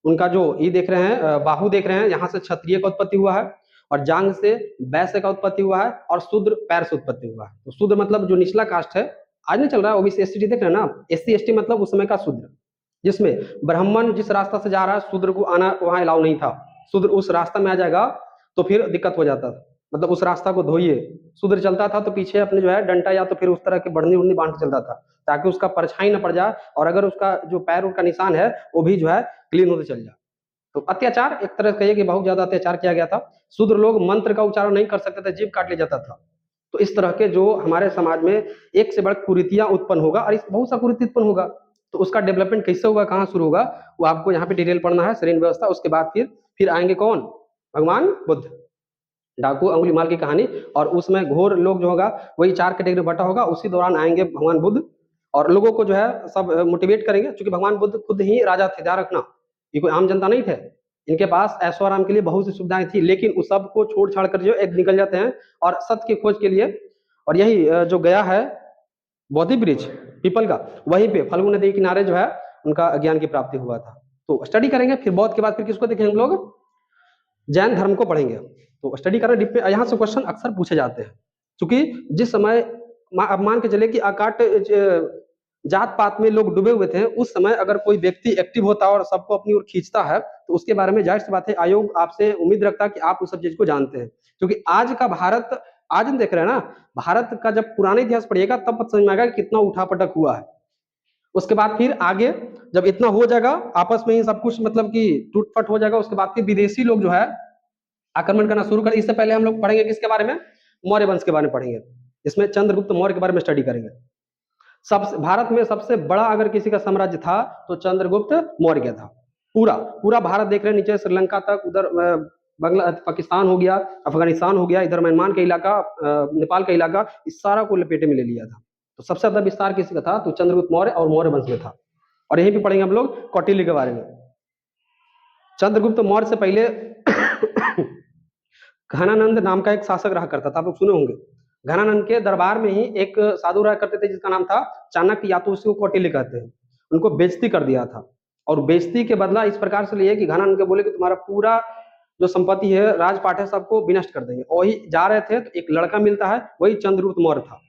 उनका जो ये देख रहे हैं, बाहु देख रहे हैं, यहाँ से क्षत्रिय का उत्पत्ति हुआ है, और जांग से वैश्य का उत्पत्ति हुआ है, और शूद्र पैर से उत्पत्ति हुआ है। तो शूद्र मतलब जो निचला कास्ट है, आज नहीं चल रहा है ओबीसी एसटी देख रहे हैं ना, एससी एसटी मतलब उस समय का शूद्र, जिसमें ब्राह्मण जिस रास्ता से जा रहा है शूद्र को आना वहां अलाउ नहीं था। शूद्र उस रास्ता में आ जाएगा तो फिर दिक्कत हो जाता था, मतलब उस रास्ता को धोइए। शूद्र चलता था तो पीछे अपने जो है डंडा या तो फिर उस तरह की बढ़नी उड़नी बांध के चलता था, ताकि उसका परछाई न पड़ जाए, और अगर उसका जो पैर उर का निशान है वो भी जो है क्लीन होते चल जाए। तो अत्याचार एक तरह से कहिए कि बहुत ज्यादा अत्याचार किया गया था। शूद्र लोग मंत्र का उच्चारण नहीं कर सकते थे, जीभ काट लिया जाता था। तो इस तरह के जो हमारे समाज में एक से बढ़ कुरीतियां उत्पन्न होगा, और इस बहुत सा कुरीति उत्पन्न होगा, तो उसका डेवलपमेंट कैसे होगा, कहाँ शुरू होगा, वो आपको यहाँ पे डिटेल पढ़ना है, श्रेणी व्यवस्था। उसके बाद फिर आएंगे कौन, भगवान बुद्ध, डाकू अंगुलीमाल की कहानी, और उसमें घोर लोग जो होगा वही 4 कैटेगरी बटा होगा। उसी दौरान आएंगे भगवान बुद्ध और लोगों को जो है सब मोटिवेट करेंगे, क्योंकि भगवान बुद्ध खुद ही राजा थे, ध्यान रखना, ये कोई आम जनता नहीं थे। इनके पास ऐशो आराम के लिए बहुत सी सुविधाएं थी, लेकिन उस सब को छोड़ छाड़ कर जो एक निकल जाते हैं और सत्य की खोज के लिए। और यही जो गया है बोधि वृक्ष पीपल का, वहीं पे फल्गु नदी के किनारे जो है उनका ज्ञान की प्राप्ति हुआ था। तो स्टडी करेंगे, फिर बौद्ध के बाद फिर किसको देखेंगे हम लोग, जैन धर्म को पढ़ेंगे। तो स्टडी करना डीप में, यहाँ से क्वेश्चन अक्सर पूछे जाते हैं, क्योंकि जिस समय अब मान के चले कि अकाट जात पात में लोग डूबे हुए थे, उस समय अगर कोई व्यक्ति एक्टिव होता है और सबको अपनी ओर खींचता है, तो उसके बारे में जाहिर सी बात है आयोग आपसे उम्मीद रखता है कि आप उस सब चीज को जानते हैं। क्योंकि आज का भारत, आज हम देख रहे हैं ना, भारत का जब पुराना इतिहास पढ़िएगा तब पता समझ में आएगा कि कितना उठापटक हुआ है। उसके बाद फिर आगे जब इतना हो जाएगा, आपस में ही सब कुछ मतलब कि टूटफट हो जाएगा, उसके बाद फिर विदेशी लोग जो है आक्रमण करना शुरू कर। इससे पहले हम लोग पढ़ेंगे किसके बारे में, मौर्य वंश के बारे में पढ़ेंगे। इसमें चंद्रगुप्त मौर्य के बारे में स्टडी करेंगे। सबसे भारत में सबसे बड़ा अगर किसी का साम्राज्य था तो चंद्रगुप्त मौर्य था। पूरा पूरा भारत देख रहे हैं, नीचे श्रीलंका तक, उधर बांग्ला पाकिस्तान हो गया, अफगानिस्तान हो गया, इधर म्यांमार का इलाका, नेपाल का इलाका, इस सारा को लपेटे में ले लिया था। तो सबसे ज्यादा विस्तार किसी का था तो चंद्रगुप्त मौर्य और मौर्य वंश में था। और यहीं पे पढ़ेंगे हम लोग कौटिल्य के बारे में। चंद्रगुप्त मौर्य से पहले घनानंद नाम का एक शासक रहा करता था, आप लोग सुने होंगे। घनानंद के दरबार में ही एक साधु रहा करते थे जिसका नाम था चाणक्य, या तो उसको कौटिल्य कहते हैं। उनको बेइज्जती कर दिया था, और बेइज्जती के बदला इस प्रकार से लिए कि घनानंद के बोले कि तुम्हारा पूरा जो संपत्ति है, राजपाट है, सबको विनष्ट कर देंगे। वही जा रहे थे तो एक लड़का मिलता है, वही चंद्रगुप्त मौर्य था।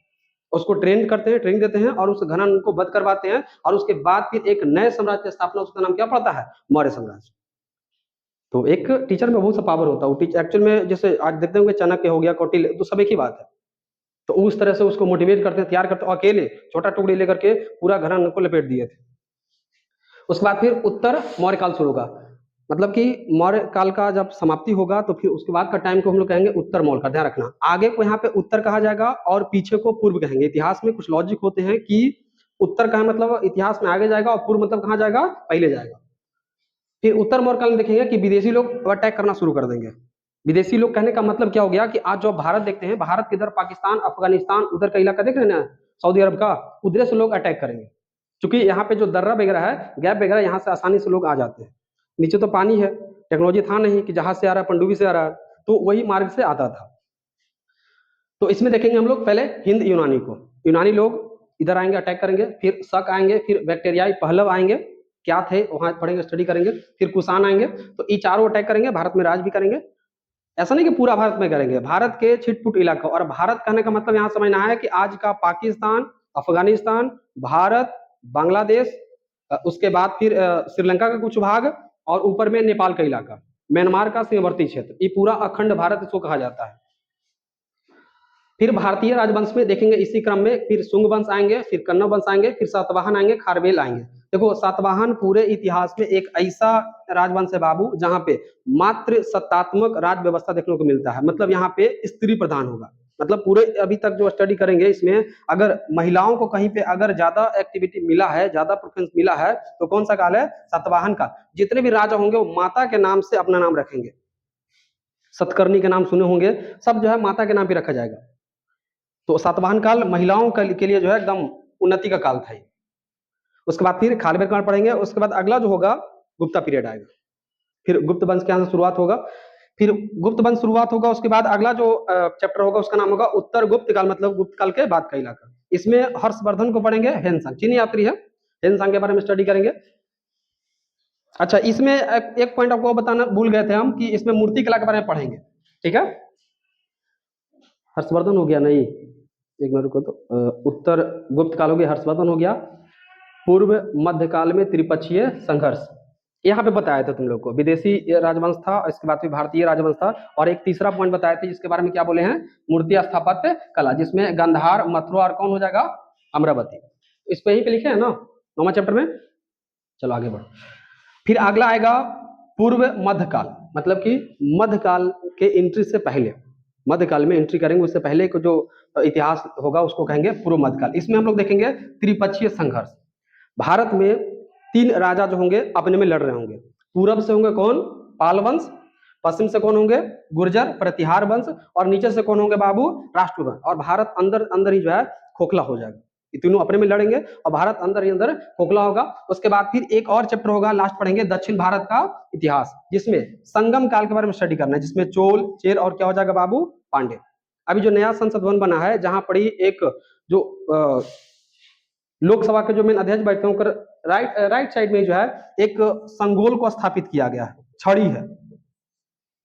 उसको ट्रेन करते हैं, ट्रेनिंग देते हैं, और उस घनानंद को वध करवाते हैं, और उसके बाद फिर एक नए साम्राज्य की स्थापना, उसका नाम क्या पड़ता है, मौर्य साम्राज्य। तो एक टीचर में बहुत सा पावर होता है, वो टीचर एक्चुअल में जैसे आज देखते होंगे चाणक्य हो गया, कौटिल्य, तो सब एक ही बात है। तो उस तरह से उसको मोटिवेट करते हैं, तैयार करते हैं, अकेले छोटा टुकड़ी लेकर के पूरा घराना को लपेट दिए थे। उसके बाद फिर उत्तर मौर्य काल शुरू होगा, मतलब कि मौर्य काल का जब समाप्ति होगा तो फिर उसके बाद का टाइम को हम लोग कहेंगे उत्तर मौर्य का। ध्यान रखना, आगे को यहाँ पे उत्तर कहा जाएगा और पीछे को पूर्व कहेंगे। इतिहास में कुछ लॉजिक होते हैं कि उत्तर का मतलब इतिहास में आगे जाएगा, और पूर्व मतलब कहाँ जाएगा, पहले जाएगा। फिर उत्तर मौर्य काल में देखेंगे कि विदेशी लोग अटैक करना शुरू कर देंगे। विदेशी लोग कहने का मतलब क्या हो गया कि आज जो भारत देखते हैं, भारत के इधर पाकिस्तान, अफगानिस्तान, उधर का इलाका देख रहे हैं ना, सऊदी अरब का, उधर से लोग अटैक करेंगे। क्योंकि यहाँ पे जो दर्रा वगैरह है, गैप वगैरह, यहाँ से आसानी से लोग आ जाते हैं। नीचे तो पानी है, टेक्नोलॉजी था नहीं कि जहाज से आ रहा है, पनडुब्बी से आ रहा है, तो वही मार्ग से आता था। तो इसमें देखेंगे हम लोग पहले हिंद यूनानी को। यूनानी लोग इधर आएंगे, अटैक करेंगे, फिर शक आएंगे, फिर बैक्टीरियाई पहलव आएंगे, क्या थे वहां पढ़ेंगे, स्टडी करेंगे। फिर कुषाण आएंगे, तो ये चारों अटैक करेंगे, भारत में राज भी करेंगे। ऐसा नहीं कि पूरा भारत में करेंगे, भारत के छिटपुट इलाका। और भारत कहने का मतलब यहाँ समझना है कि आज का पाकिस्तान, अफगानिस्तान, भारत, बांग्लादेश, उसके बाद फिर श्रीलंका का कुछ भाग, और ऊपर में नेपाल का इलाका, म्यांमार का सीमावर्ती क्षेत्र, ये पूरा अखंड भारत इसको कहा जाता है। फिर भारतीय राजवंश में देखेंगे इसी क्रम में, फिर शुंग वंश आएंगे, फिर कन्नौ वंश आएंगे, फिर सातवाहन आएंगे, खारवेल आएंगे। देखो सातवाहन पूरे इतिहास में एक ऐसा राजवंश है बाबू जहां पे मात्र सत्तात्मक राज व्यवस्था देखने को मिलता है, मतलब यहाँ पे स्त्री प्रधान होगा। मतलब पूरे अभी तक जो स्टडी करेंगे इसमें, अगर महिलाओं को कहीं पे अगर ज्यादा एक्टिविटी मिला है, ज्यादा प्रेफरेंस मिला है, तो कौन सा काल है, सातवाहन का। जितने भी राजा होंगे वो माता के नाम से अपना नाम रखेंगे। सतकर्णी के नाम सुने होंगे, सब जो है माता के नाम पे रखा जाएगा। तो सातवाहन काल महिलाओं के लिए जो है एकदम उन्नति का काल था। उसके बाद फिर खारवेल काल पढ़ेंगे। उसके बाद अगला जो होगा गुप्ता पीरियड आएगा, फिर गुप्त वंश के यहाँ से शुरुआत होगा, फिर गुप्त वंश शुरुआत होगा। उसके बाद अगला जो चैप्टर होगा उसका नाम होगा उत्तर गुप्त काल, मतलब गुप्त काल के बाद का इलाका। इसमें हर्षवर्धन को पढ़ेंगे, हेनसांग चीनी यात्री है, हेनसांग के बारे में स्टडी करेंगे। अच्छा, इसमें एक पॉइंट आपको बताना भूल गए थे हम कि इसमें मूर्ति कला के बारे में पढ़ेंगे, ठीक है। हर्षवर्धन हो गया, नहीं एक मिनट रुको, तो उत्तर गुप्त काल हो गया, हर्षवर्धन हो गया। पूर्व मध्यकाल में त्रिपक्षीय संघर्ष, यहाँ पे बताया था तुम लोग को, विदेशी राजवंश था, इसके बाद फिर भारतीय राजवंश था, और एक तीसरा पॉइंट बताए थे जिसके बारे में क्या बोले हैं, मूर्ति स्थापत्य कला, जिसमें गंधार, मथुरा और कौन हो जाएगा, अमरावती। इस पे ही पे लिखे हैं ना 9वां चैप्टर में। चलो आगे बढ़ो। फिर अगला आएगा पूर्व मध्यकाल, मतलब कि मध्यकाल के एंट्री से पहले, मध्यकाल में एंट्री करेंगे उससे पहले को जो इतिहास होगा उसको कहेंगे पूर्व मध्यकाल। इसमें हम लोग देखेंगे त्रिपक्षीय संघर्ष। भारत में 3 राजा जो होंगे अपने में लड़ रहे होंगे। पूरब से होंगे कौन, पाल वंश, पश्चिम से कौन होंगे, गुर्जर प्रतिहार वंश, और नीचे से कौन होंगे बाबू, राष्ट्रकूट। और भारत अंदर अंदर ही जो है खोखला हो जाएगा। ये तीनों अपने में लड़ेंगे और भारत अंदर ही अंदर खोखला होगा। उसके बाद फिर एक और चैप्टर होगा, लास्ट पढ़ेंगे दक्षिण भारत का इतिहास, जिसमें संगम काल के बारे में स्टडी करना है, जिसमें चोल, चेर और क्या हो जाएगा बाबू, पांडे। अभी जो नया संसद भवन बना है, जहां पड़ी एक जो लोकसभा के जो मेन अध्यक्ष बैठते हैं, राइट साइड में जो है एक संगोल को स्थापित किया गया है, छड़ी है।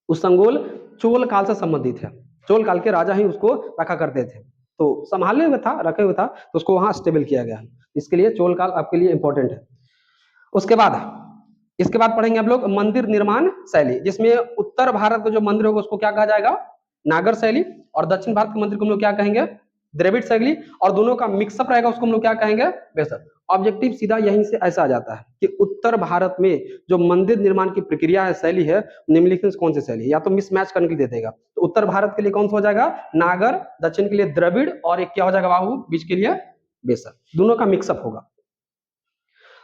उस संगोल चोल काल से संबंधित है, चोल काल के राजा ही उसको रखा करते थे, तो संभाले हुए था, रखे हुए था, तो उसको वहां स्टेबल किया गया है। इसके लिए चोल काल आपके लिए इंपॉर्टेंट है। उसके बाद इसके बाद पढ़ेंगे आप लोग मंदिर निर्माण शैली, जिसमें उत्तर भारत का जो मंदिर होगा उसको क्या कहा जाएगा, नागर शैली, और दक्षिण भारत के मंदिर को हम लोग क्या कहेंगे, द्रविड़ शैली, और दोनों का मिक्सअप रहेगा उसको हम लोग क्या कहेंगे, बेसर। ऑब्जेक्टिव सीधा यहीं से ऐसा आ जाता है कि उत्तर भारत में जो मंदिर निर्माण की प्रक्रिया है, शैली है, निम्नलिखित में कौन सी शैली है, या तो मिसमैच करने के लिए दे देगा। तो उत्तर भारत के लिए कौन सा हो जाएगा, नागर, दक्षिण के लिए द्रविड़, और एक क्या हो जाएगा बाबू, बीच के लिए बेसर। दोनों का मिक्सअप होगा।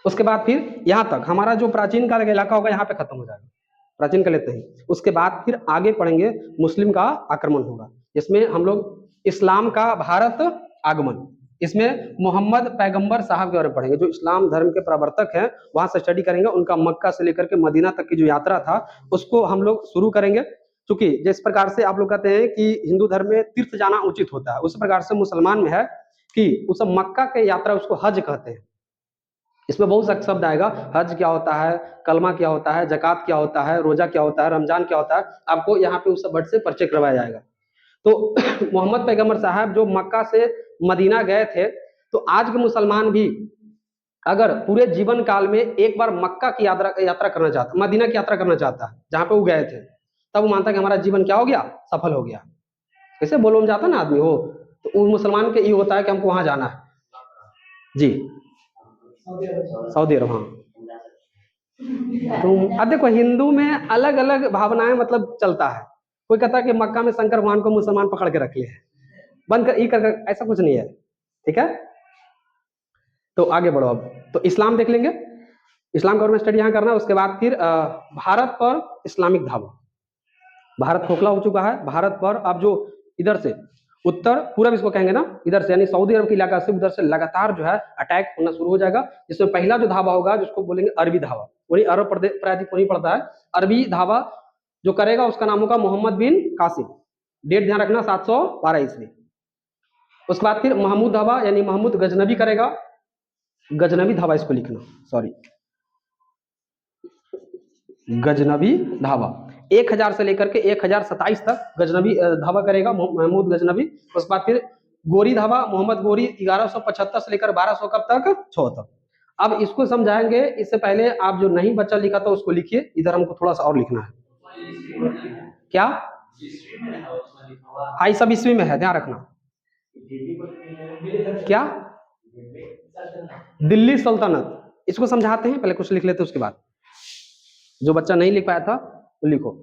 उसके बाद फिर यहाँ तक हमारा जो प्राचीन काल का इलाका होगा यहाँ पे खत्म हो जाएगा, प्राचीन काल लेते ही। उसके बाद फिर आगे पढ़ेंगे मुस्लिम का आक्रमण होगा, जिसमें हम लोग इस्लाम का भारत आगमन, इसमें मोहम्मद पैगंबर साहब के बारे में पढ़ेंगे, जो इस्लाम धर्म के प्रवर्तक हैं, वहां से स्टडी करेंगे। उनका मक्का से लेकर के मदीना तक की जो यात्रा था उसको हम लोग शुरू करेंगे। क्योंकि जिस प्रकार से आप लोग कहते हैं कि हिंदू धर्म में तीर्थ जाना उचित होता है, उस प्रकार से मुसलमान में है कि उस मक्का के यात्रा उसको हज कहते हैं। इसमें बहुत सा शब्द आएगा, हज क्या होता है, कलमा क्या होता है, जकात क्या होता है, रोजा क्या होता है, रमजान क्या होता है, आपको यहाँ पे उस वर्ड से परिचय करवाया जाएगा। तो मोहम्मद पैगंबर साहब जो मक्का से मदीना गए थे, तो आज के मुसलमान भी अगर पूरे जीवन काल में एक बार मक्का की यात्रा करना चाहता, मदीना की यात्रा करना चाहता है जहाँ पे वो गए थे, तब वो मानता है कि हमारा जीवन क्या हो गया, सफल हो गया। कैसे बोलो में जाता ना आदमी हो, तो उस मुसलमान के ये होता है कि हमको वहां जाना है जी, सऊदी अरब, हाँ। तो अब देखो हिंदू में अलग अलग भावनाएं मतलब चलता है। कोई कहता है कि मक्का में शंकर भगवान को मुसलमान पकड़ के रख लिए है, बंद कर, ऐसा कुछ नहीं है, ठीक है। तो आगे बढ़ो अब, तो इस्लाम देख लेंगे, इस्लाम का स्टडी यहाँ करना है। उसके बाद फिर भारत पर इस्लामिक धावा। भारत खोखला हो चुका है, भारत पर अब जो इधर से उत्तर पूरब इसको कहेंगे ना, इधर से यानी सऊदी अरब के इलाका से उधर से लगातार जो है अटैक होना शुरू हो जाएगा। जिसमें पहला जो धावा होगा जिसको बोलेंगे अरबी धावा, वही अरब प्रदेश प्रायद्वीप वही पड़ता है। अरबी धावा जो करेगा उसका नाम होगा मोहम्मद बिन कासिम, डेट ध्यान रखना 712 ईस्वी। उसके बाद फिर महमूद धावा यानी महमूद गजनबी करेगा, गजनबी धावा इसको लिखना, सॉरी गजनबी धावा 1000 से लेकर के 1027 तक गजनबी धावा करेगा महमूद गजनबी। उसके बाद फिर गोरी धावा मोहम्मद गोरी 1175 से लेकर 1200 कब तक, 6 तक। अब इसको समझाएंगे, इससे पहले आप जो नहीं बच्चा लिखा था उसको लिखिए, इधर हमको थोड़ा सा और लिखना है। क्या, हाँ सब ईस्वी में है, ध्यान रखना। क्या, दिल्ली सल्तनत, इसको समझाते हैं, पहले कुछ लिख लेते हैं उसके बाद। जो बच्चा नहीं लिख पाया था वो लिखो।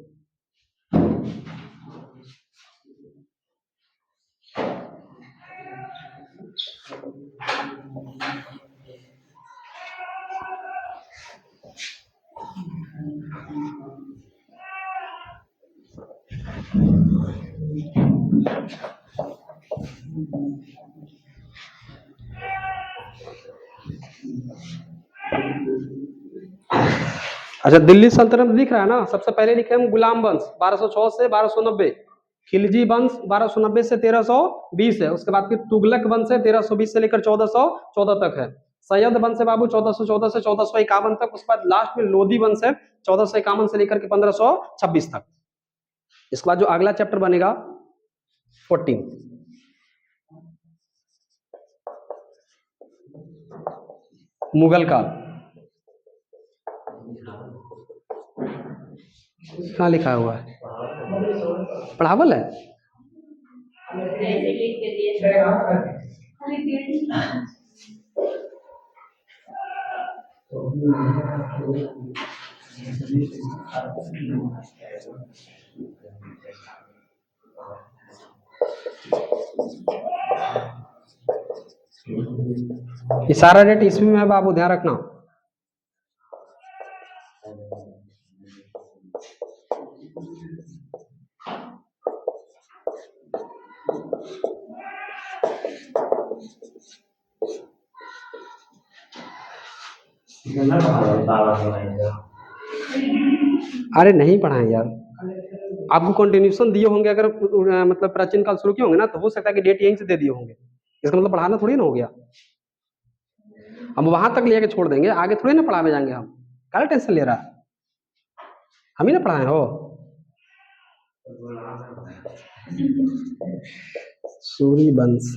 अच्छा दिल्ली सल्तनत दिख रहा है ना, सबसे पहले लिखे हम गुलाम वंश 1206 से 1290, खिलजी वंश 1290 से 1320 है। उसके बाद फिर तुगलक वंश है 1320 से लेकर 1414 तक है। सैयद वंश है बाबू 1414 से 1451 तक। उसके बाद लास्ट में लोधी वंश है 1451 से लेकर के 1526 तक। इसके बाद जो अगला चैप्टर बनेगा 14, मुगल काल। कहाँ लिखा हुआ है? पढ़ावल है? ये सारा डेट ईस्वी में है बाबू, ध्यान रखना। अरे नहीं पढ़ाए यार, आपको कंटिन्यूशन दिए होंगे, अगर मतलब प्राचीन काल शुरू किए होंगे ना, तो हो सकता है कि डेट यहीं से दे दिए होंगे, इसका मतलब पढ़ाना थोड़ी ना हो गया। हम वहां तक लेके छोड़ देंगे, आगे थोड़ी ना पढ़ाने जाएंगे हम, क्या टेंशन ले रहा है? हम ही ना पढ़ाए हो। सूरी वंश,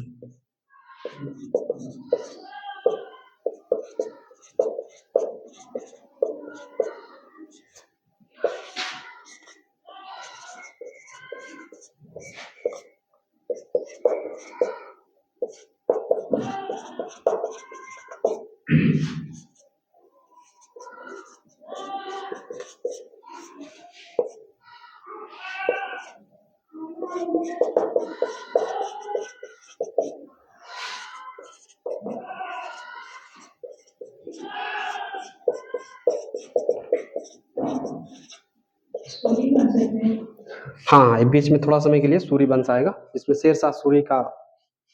हाँ, ये बीच में थोड़ा समय के लिए सूरी वंश आएगा, इसमें शेरशाह सूरी का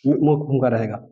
मुख्य भूमिका रहेगा।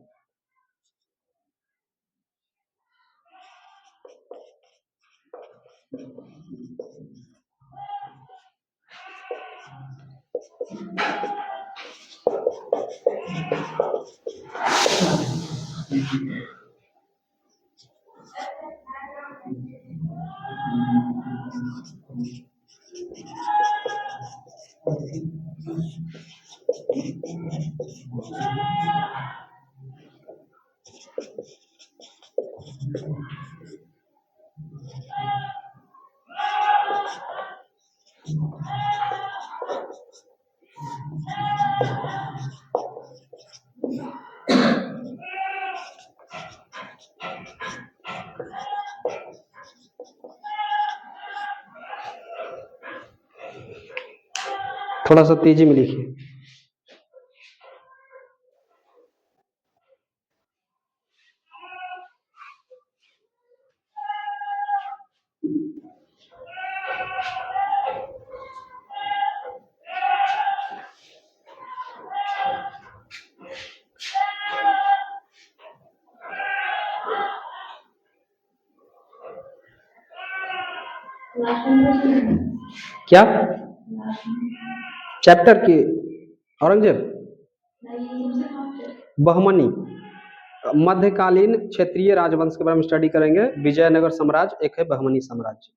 थोड़ा सा तेजी में लिखिए। क्या चैप्टर की? औरंगजेब, बहमनी, मध्यकालीन क्षेत्रीय राजवंश के बारे में स्टडी करेंगे। विजयनगर साम्राज्य एक है, बहमनी साम्राज्य।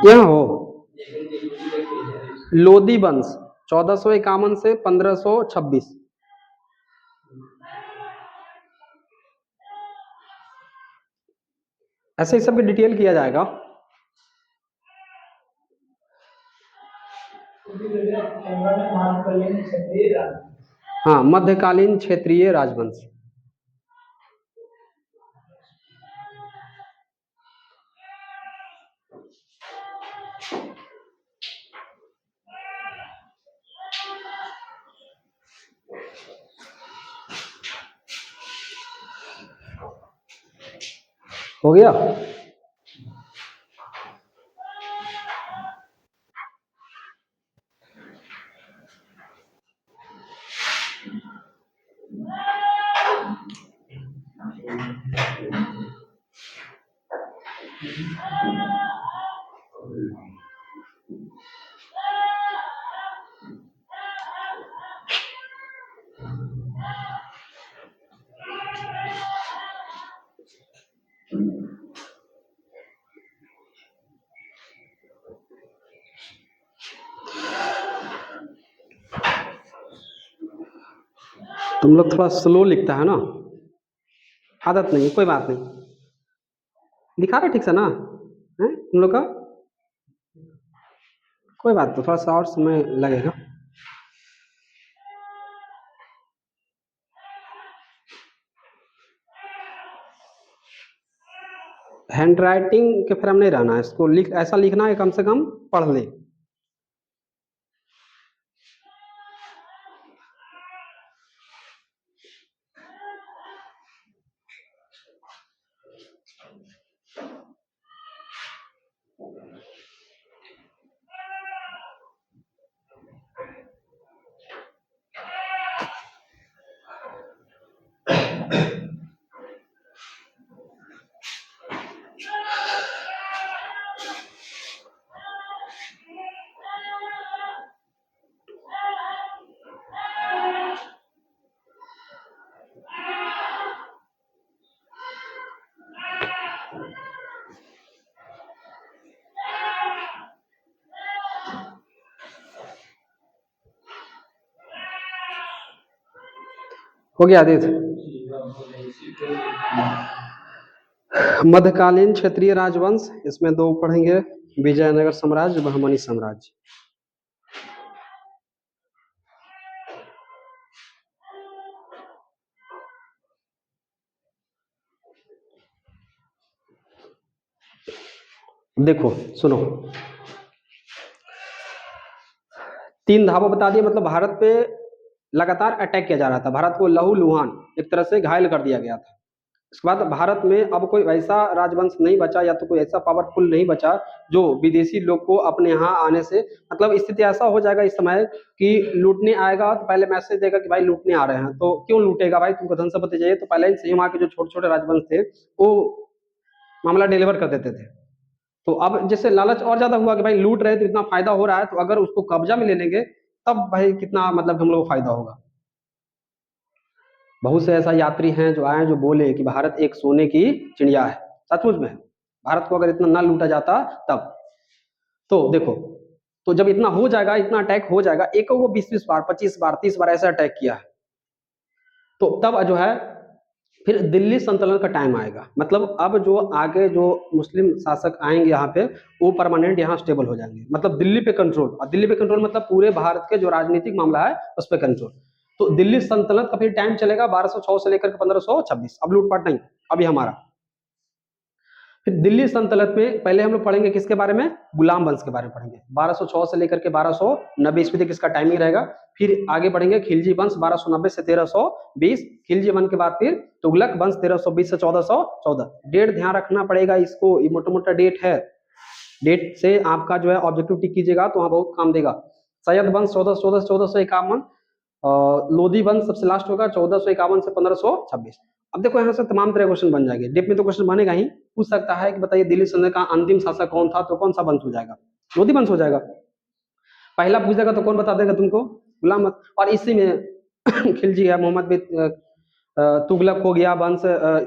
यहाँ हो लोदी वंश 1451 से 1526। ऐसे ही सबकी डिटेल किया जाएगा। हाँ, मध्यकालीन क्षेत्रीय राजवंश। हो गया? तुम लोग थोड़ा स्लो लिखता है ना, आदत नहीं है, कोई बात नहीं। दिखा रहे ठीक से ना है तुम लोग का? कोई बात तो थोड़ा सा और समय लगेगा। हैंड राइटिंग के फ्रेम नहीं रहना है, इसको लिख ऐसा लिखना है कम से कम पढ़ ले। हो गया आदित्य? मध्यकालीन क्षेत्रीय राजवंश, इसमें दो पढ़ेंगे, विजयनगर साम्राज्य, बहमनी साम्राज्य। देखो सुनो, तीन धावा बता दिए, मतलब भारत पे लगातार अटैक किया जा रहा था, भारत को लहूलुहान एक तरह से घायल कर दिया गया था। इसके बाद भारत में अब कोई ऐसा राजवंश नहीं बचा या तो कोई ऐसा पावरफुल नहीं बचा जो विदेशी लोग को अपने यहाँ आने से, मतलब स्थिति ऐसा हो जाएगा इस समय कि लूटने आएगा तो पहले मैसेज देगा कि भाई लूटने आ रहे हैं, तो क्यों लूटेगा भाई, तुमको धन संपत्ति चाहिए, तो पहले से ही वहाँ के जो छोटे छोटे राजवंश थे वो मामला डिलीवर कर देते थे। तो अब जैसे लालच और ज्यादा हुआ कि भाई लूट रहे तो इतना फायदा हो रहा है, तो अगर उसको कब्जा में ले लेंगे तब भाई कितना मतलब हम लोग को फायदा होगा। बहुत से ऐसा यात्री हैं जो आए जो बोले कि भारत एक सोने की चिड़िया है, सचमुच में भारत को अगर इतना ना लूटा जाता तब। तो देखो, तो जब इतना हो जाएगा, इतना अटैक हो जाएगा, एक वो 20-20 बार 25 बार 30 बार ऐसा अटैक किया है, तो तब जो है फिर दिल्ली संतुलन का टाइम आएगा, मतलब अब जो आगे जो मुस्लिम शासक आएंगे यहाँ पे वो परमानेंट यहाँ स्टेबल हो जाएंगे, मतलब दिल्ली पे कंट्रोल, और दिल्ली पे कंट्रोल मतलब पूरे भारत के जो राजनीतिक मामला है उस पर कंट्रोल। तो दिल्ली सल्तनत का फिर टाइम चलेगा 1206 से लेकर 1526, अब लूटपाट नहीं, अभी हमारा। फिर दिल्ली सल्तनत में पहले हम लोग पढ़ेंगे किसके बारे में, गुलाम वंश के बारे में पढ़ेंगे, 1206 से लेकर के 1290 ईस्वी तक इसका टाइमिंग रहेगा। फिर आगे बढ़ेंगे खिलजी वंश 1290 से 1320, खिलजी वंश के बाद फिर तुगलक वंश 1320 से 1414। डेट ध्यान रखना पड़ेगा इसको, ये मोटा मोटा डेट है, डेट से आपका जो है ऑब्जेक्टिव टिक कीजिएगा तो वहां बहुत काम देगा। सैयद वंश 1414 से 1451, लोधी वंश सबसे लास्ट होगा 1451 से 1526। अब देखो यहाँ से तमाम तरह क्वेश्चन बन जाएंगे, डिप में तो क्वेश्चन बनेगा ही, पूछ सकता है कि बताइए दिल्ली सल्तनत का अंतिम शासक कौन था, तो कौन सा वंश हो जाएगा, लोधी वंश हो जाएगा। पहला पूछ देगा तो कौन बता देगा तुमको, गुलाम वंश। और इसी में खिलजी है, मोहम्मद बिन तुगलक हो गया वंश,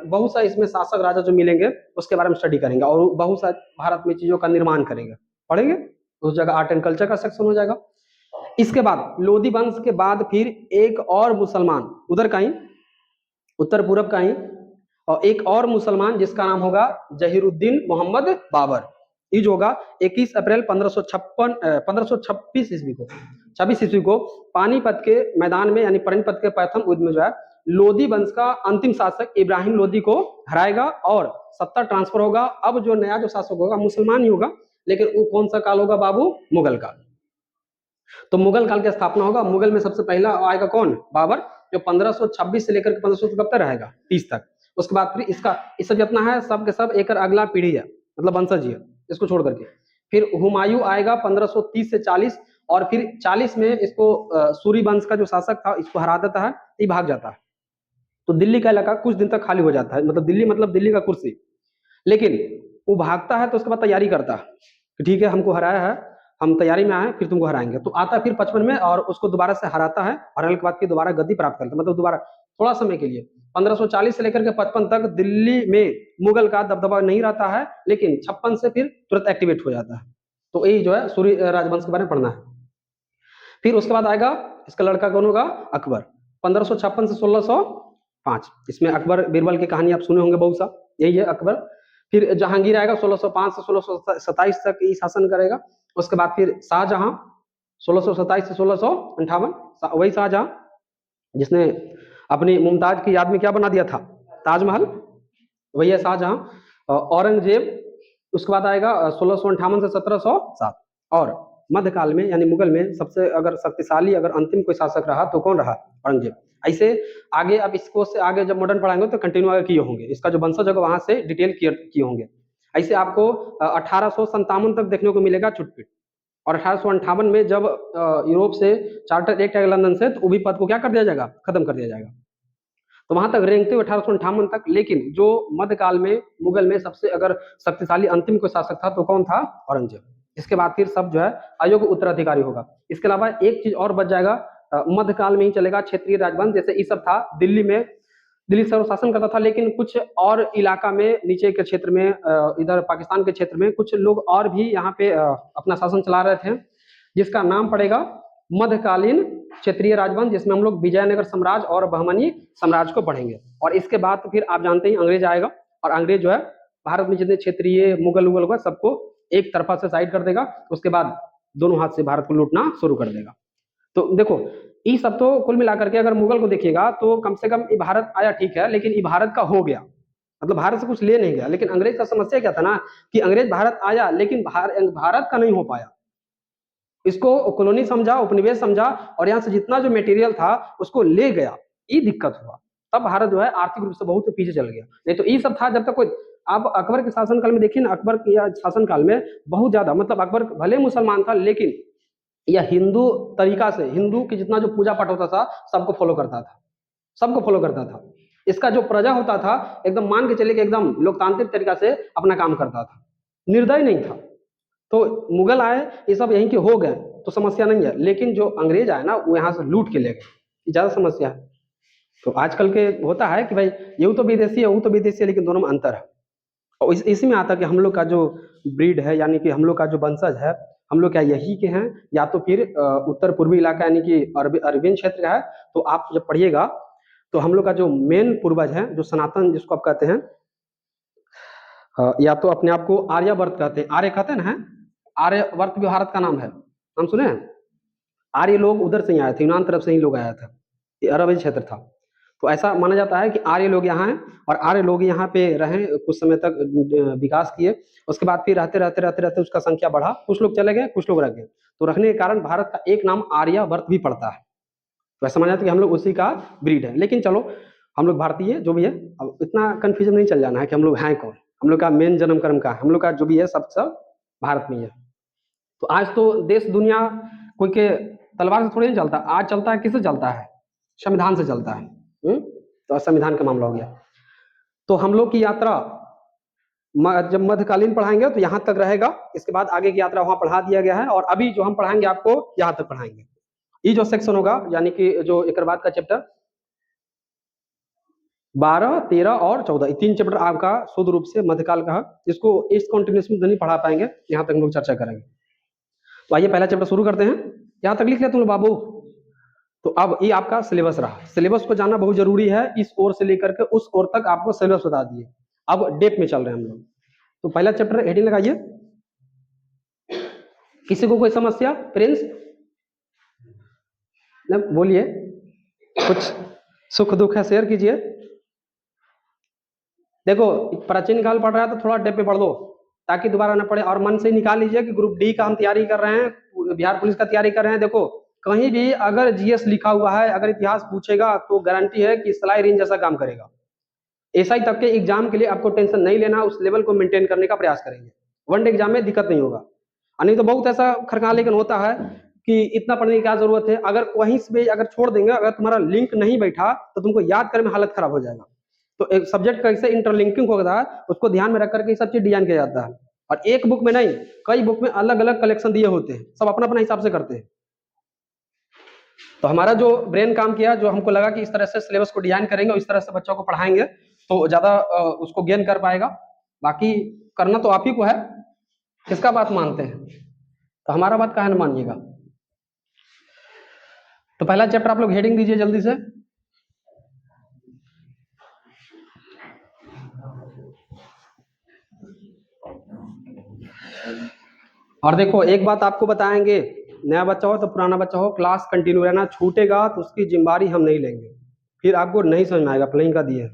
बहुत सा इसमें शासक राजा जो मिलेंगे उसके बारे में स्टडी करेंगे, और बहुत सा भारत में चीजों का निर्माण करेंगे, पढ़ेंगे। उस जगह आर्ट एंड कल्चर का सेक्शन हो जाएगा। इसके बाद लोधी वंश के बाद फिर एक और मुसलमान उधर का ही, उत्तर पूरब का ही, और एक और मुसलमान जिसका नाम होगा जहीरुद्दीन मोहम्मद बाबर। ये जो होगा 21 अप्रैल 1526 ईस्वी को, 26 ईस्वी को पानीपत के मैदान में, यानी पानीपत के प्रथम युद्ध में जो है लोधी वंश का अंतिम शासक इब्राहिम लोधी को हराएगा और सत्ता ट्रांसफर होगा। अब जो नया जो शासक होगा मुसलमान ही होगा, लेकिन वो कौन सा काल होगा बाबू, मुगल काल। तो मुगल काल की स्थापना होगा। मुगल में सबसे पहला आएगा कौन, बाबर, जो 1526 से लेकर 1500 तक रहेगा 30 तक। उसके बाद फिर इसका इस सब जितना है सब के सब एक अगला पीढ़ी है, मतलब वंशज ही है, इसको छोड़ करके। फिर हुमायूं आएगा 1530 से 40, और फिर 40 में इसको सूरी वंश का जो शासक था इसको हरा देता है, ये भाग जाता है। तो दिल्ली का इलाका कुछ दिन तक खाली हो जाता है, मतलब दिल्ली का कुर्सी। लेकिन वो भागता है तो उसके बाद तैयारी करता है कि ठीक है हमको हराया है, हम तैयारी में आए, फिर तुमको हराएंगे। तो आता है फिर 55 में और उसको दोबारा से हराता है, हराने के बाद फिर दोबारा गद्दी प्राप्त करता है, मतलब दोबारा थोड़ा समय के लिए 1540 से लेकर के 55 तक दिल्ली में मुगल का दबदबा नहीं रहता है, लेकिन 56 से फिर तुरंत एक्टिवेट हो जाता है। तो यही जो है सूर्य राजवंश के बारे में पढ़ना है। फिर उसके बाद आएगा इसका लड़का कौन होगा, अकबर। 1556 से 1605। इसमें अकबर बीरबल की कहानी आप सुने होंगे बहुत सा, यही है अकबर। फिर जहांगीर आएगा 1605 से 1627 तक ये शासन करेगा। उसके बाद फिर शाहजहां 1627 से 1658, वही शाहजहां जिसने अपनी मुमताज की याद में क्या बना दिया था, ताजमहल, वही है शाहजहां। औरंगजेब उसके बाद आएगा 1658 से 1707। और मध्यकाल में यानी मुगल में सबसे अगर शक्तिशाली अगर अंतिम कोई शासक रहा तो कौन रहा, औरंगजेब। ऐसे आगे अब इसको से आगे जब मॉडर्न पढ़ाएंगे तो कंटिन्यू आगे किए होंगे, इसका जो वंशज होगा वहां से डिटेल किए होंगे। ऐसे आपको 1857 तक देखने को मिलेगा चुटपुट। और 1858 में जब यूरोप से चार्टर एक्ट आएगा लंदन से, तो वो भी पद को क्या कर दिया जाएगा, खत्म कर दिया जाएगा। तो वहां तक रेंगते हुए 1858 तक। लेकिन जो मध्यकाल में मुगल में सबसे अगर शक्तिशाली अंतिम कोई शासक था तो कौन था, औरंगजेब। इसके बाद फिर सब जो है अयोग्य उत्तराधिकारी होगा। इसके अलावा एक चीज और बच जाएगा, मध्यकाल में ही चलेगा क्षेत्रीय राजवंश। जैसे ये सब था दिल्ली में, दिल्ली सर्व शासन करता था, लेकिन कुछ और इलाका में नीचे के क्षेत्र में, इधर पाकिस्तान के क्षेत्र में कुछ लोग और भी यहाँ पे अपना शासन चला रहे थे, जिसका नाम पड़ेगा मध्यकालीन क्षेत्रीय राजवंश, जिसमें हम लोग विजयनगर साम्राज्य और बहमनी साम्राज्य को पढ़ेंगे। और इसके बाद तो फिर आप जानते ही अंग्रेज आएगा, और अंग्रेज जो है भारत में जितने क्षेत्रीय मुगल उगल हुआ सबको एक तरफा से साइड कर देगा। उसके बाद दोनों हाथ से भारत को लूटना शुरू कर देगा। तो देखो ये सब तो कुल मिलाकर के अगर मुगल को देखिएगा तो कम से कम ये भारत आया ठीक है, लेकिन ये भारत का हो गया, मतलब भारत से कुछ ले नहीं गया। लेकिन अंग्रेज का समस्या क्या था ना, कि अंग्रेज भारत आया लेकिन भारत का नहीं हो पाया। इसको कॉलोनी समझा, उपनिवेश समझा, और यहाँ से जितना जो मटेरियल था उसको ले गया, ये दिक्कत हुआ। तब भारत जो है आर्थिक रूप से बहुत पीछे चल गया। नहीं तो ये सब था जब तक कोई, आप अकबर के शासनकाल में देखिए ना, अकबर के शासनकाल में बहुत ज्यादा, मतलब अकबर भले मुसलमान था लेकिन यह हिंदू तरीका से, हिंदू की जितना जो पूजा पाठ होता था सबको फॉलो करता था, सबको फॉलो करता था। इसका जो प्रजा होता था एकदम मान के चले कि एकदम लोकतांत्रिक तरीका से अपना काम करता था, निर्दय नहीं था। तो मुगल आए, ये सब यहीं के हो गए तो समस्या नहीं है, लेकिन जो अंग्रेज आए ना वो यहाँ से लूट के ले गए, ज्यादा समस्या है। तो आजकल के होता है कि भाई ये तो विदेशी है, वो तो विदेशी है, लेकिन दोनों में अंतर है। और इसी में आता है कि हम लोग का जो ब्रीड है, यानी कि हम लोग का जो वंशज है, हम लोग क्या यही के हैं या तो फिर उत्तर पूर्वी इलाका यानी कि अरबियन क्षेत्र का है। तो आप जब पढ़िएगा तो हम लोग का जो मेन पूर्वज है, जो सनातन जिसको आप कहते हैं, या तो अपने आप को आर्यवर्त कहते हैं, आर्य कहते हैं ना, है आर्यवर्त भी भारत का नाम है, हम सुने हैं। आर्य लोग उधर से ही आए थे, यूनान तरफ से ही लोग आया था, ये अरब क्षेत्र था। तो ऐसा माना जाता है कि आर्य लोग यहाँ हैं, और आर्य लोग यहाँ पे रहे कुछ समय तक, विकास किए। उसके बाद फिर रहते रहते रहते रहते उसका संख्या बढ़ा, कुछ लोग चले गए कुछ लोग रह गए। तो रखने के कारण भारत का एक नाम आर्यावर्त भी पड़ता है। तो ऐसा माना जाता है कि हम लोग उसी का ब्रीड है। लेकिन चलो हम लोग भारतीय जो भी है, अब इतना कंफ्यूजन नहीं चल जाना है कि हम लोग हैं कौन। हम लोग का मेन जन्म कर्म का, हम लोग का जो भी है सब भारत में ही है। तो आज तो देश दुनिया कोई के तलवार से थोड़ी नहीं चलता, आज चलता है किससे चलता है, संविधान से चलता है। तो संविधान का मामला हो गया। तो हम लोग की यात्रा जब मध्यकालीन पढ़ाएंगे तो यहाँ तक रहेगा, इसके बाद आगे की यात्रा वहां पढ़ा दिया गया है, और अभी जो हम पढ़ाएंगे आपको यहाँ तक पढ़ाएंगे। ये जो सेक्शन होगा यानी कि जो एक बाद का चैप्टर 12, 13 और 14, ये 3 चैप्टर आपका शुद्ध रूप से मध्यकाल का है। इसको इस कॉन्टिन्यूस में नहीं पढ़ा पाएंगे, यहाँ तक हम लोग चर्चा करेंगे। तो आइए पहला चैप्टर शुरू करते हैं। यहाँ तक लिख लिया तुम लोग बाबू। तो अब ये आपका सिलेबस रहा, सिलेबस को जानना बहुत जरूरी है। इस ओर से लेकर के उस ओर तक आपको सिलेबस बता दिए। अब डेप में चल रहे हैं हम लोग। तो पहला चैप्टर हेडिंग लगाइए। किसी को कोई समस्या प्रिंस, बोलिए, कुछ सुख दुख है शेयर कीजिए। देखो प्राचीन काल पढ़ रहा है तो थोड़ा डेप पे पढ़ लो ताकि दोबारा ना पढ़े, और मन से निकाल लीजिए कि ग्रुप डी का हम तैयारी कर रहे हैं, बिहार पुलिस का तैयारी कर रहे हैं। देखो कहीं भी अगर जीएस लिखा हुआ है, अगर इतिहास पूछेगा तो गारंटी है कि सलाई रेंज जैसा काम करेगा। एसआई तक के एग्जाम के लिए आपको टेंशन नहीं लेना, उस लेवल को मेंटेन करने का प्रयास करेंगे। वन डे एग्जाम में दिक्कत नहीं होगा। नहीं तो बहुत ऐसा खरखा लेकिन होता है कि इतना पढ़ने की क्या जरूरत है, अगर वहीं से अगर छोड़ देंगे, अगर तुम्हारा लिंक नहीं बैठा तो तुमको याद करने में हालत खराब हो जाएगा। तो एक सब्जेक्ट कैसे इंटरलिंकिंग होता है उसको ध्यान में रख करके सब चीज डिजाइन किया जाता है। और एक बुक में नहीं, कई बुक में अलग अलग कलेक्शन दिए होते हैं, सब अपना अपना हिसाब से करते हैं। तो हमारा जो ब्रेन काम किया, जो हमको लगा कि इस तरह से सिलेबस को डिजाइन करेंगे और इस तरह से बच्चों को पढ़ाएंगे तो ज्यादा उसको गेन कर पाएगा। बाकी करना तो आप ही को है, किसका बात मानते हैं, तो हमारा बात काहे न मानिएगा। तो पहला चैप्टर आप लोग हेडिंग दीजिए जल्दी से। और देखो एक बात आपको बताएंगे, नया बच्चा हो तो पुराना बच्चा हो, क्लास कंटिन्यू रहना, छूटेगा तो उसकी जिम्मेदारी हम नहीं लेंगे, फिर आपको नहीं समझ में आएगा, प्लेइंग का दिए।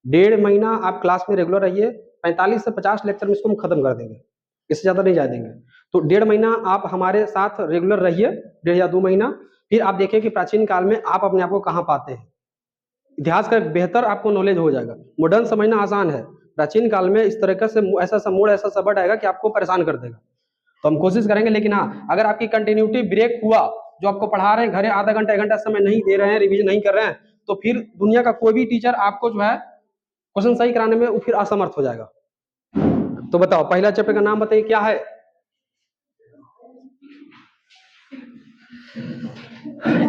1.5 महीना आप क्लास में रेगुलर रहिए, 45 से 50 लेक्चर में इसको हम खत्म कर देंगे, इससे ज़्यादा नहीं जाए देंगे। तो 1.5 महीना आप हमारे साथ रेगुलर रहिए, 1.5 या 2 महीना, फिर आप देखिए कि प्राचीन काल में आप अपने आप को कहाँ पाते हैं। इतिहास का बेहतर आपको नॉलेज हो जाएगा। मॉडर्न समझना आसान है, प्राचीन काल में इस तरीके से ऐसा सा मोड़, ऐसा सा वर्ड आएगा कि आपको परेशान कर देगा। तो हम कोशिश करेंगे, लेकिन हाँ, अगर आपकी कंटिन्यूटी ब्रेक हुआ, जो आपको पढ़ा रहे हैं घरे आधा घंटा 1 घंटा समय नहीं दे रहे हैं, रिवीजन नहीं कर रहे हैं, तो फिर दुनिया का कोई भी टीचर आपको जो है क्वेश्चन सही कराने में वो फिर असमर्थ हो जाएगा। तो बताओ पहला चैप्टर का नाम बताइए क्या है?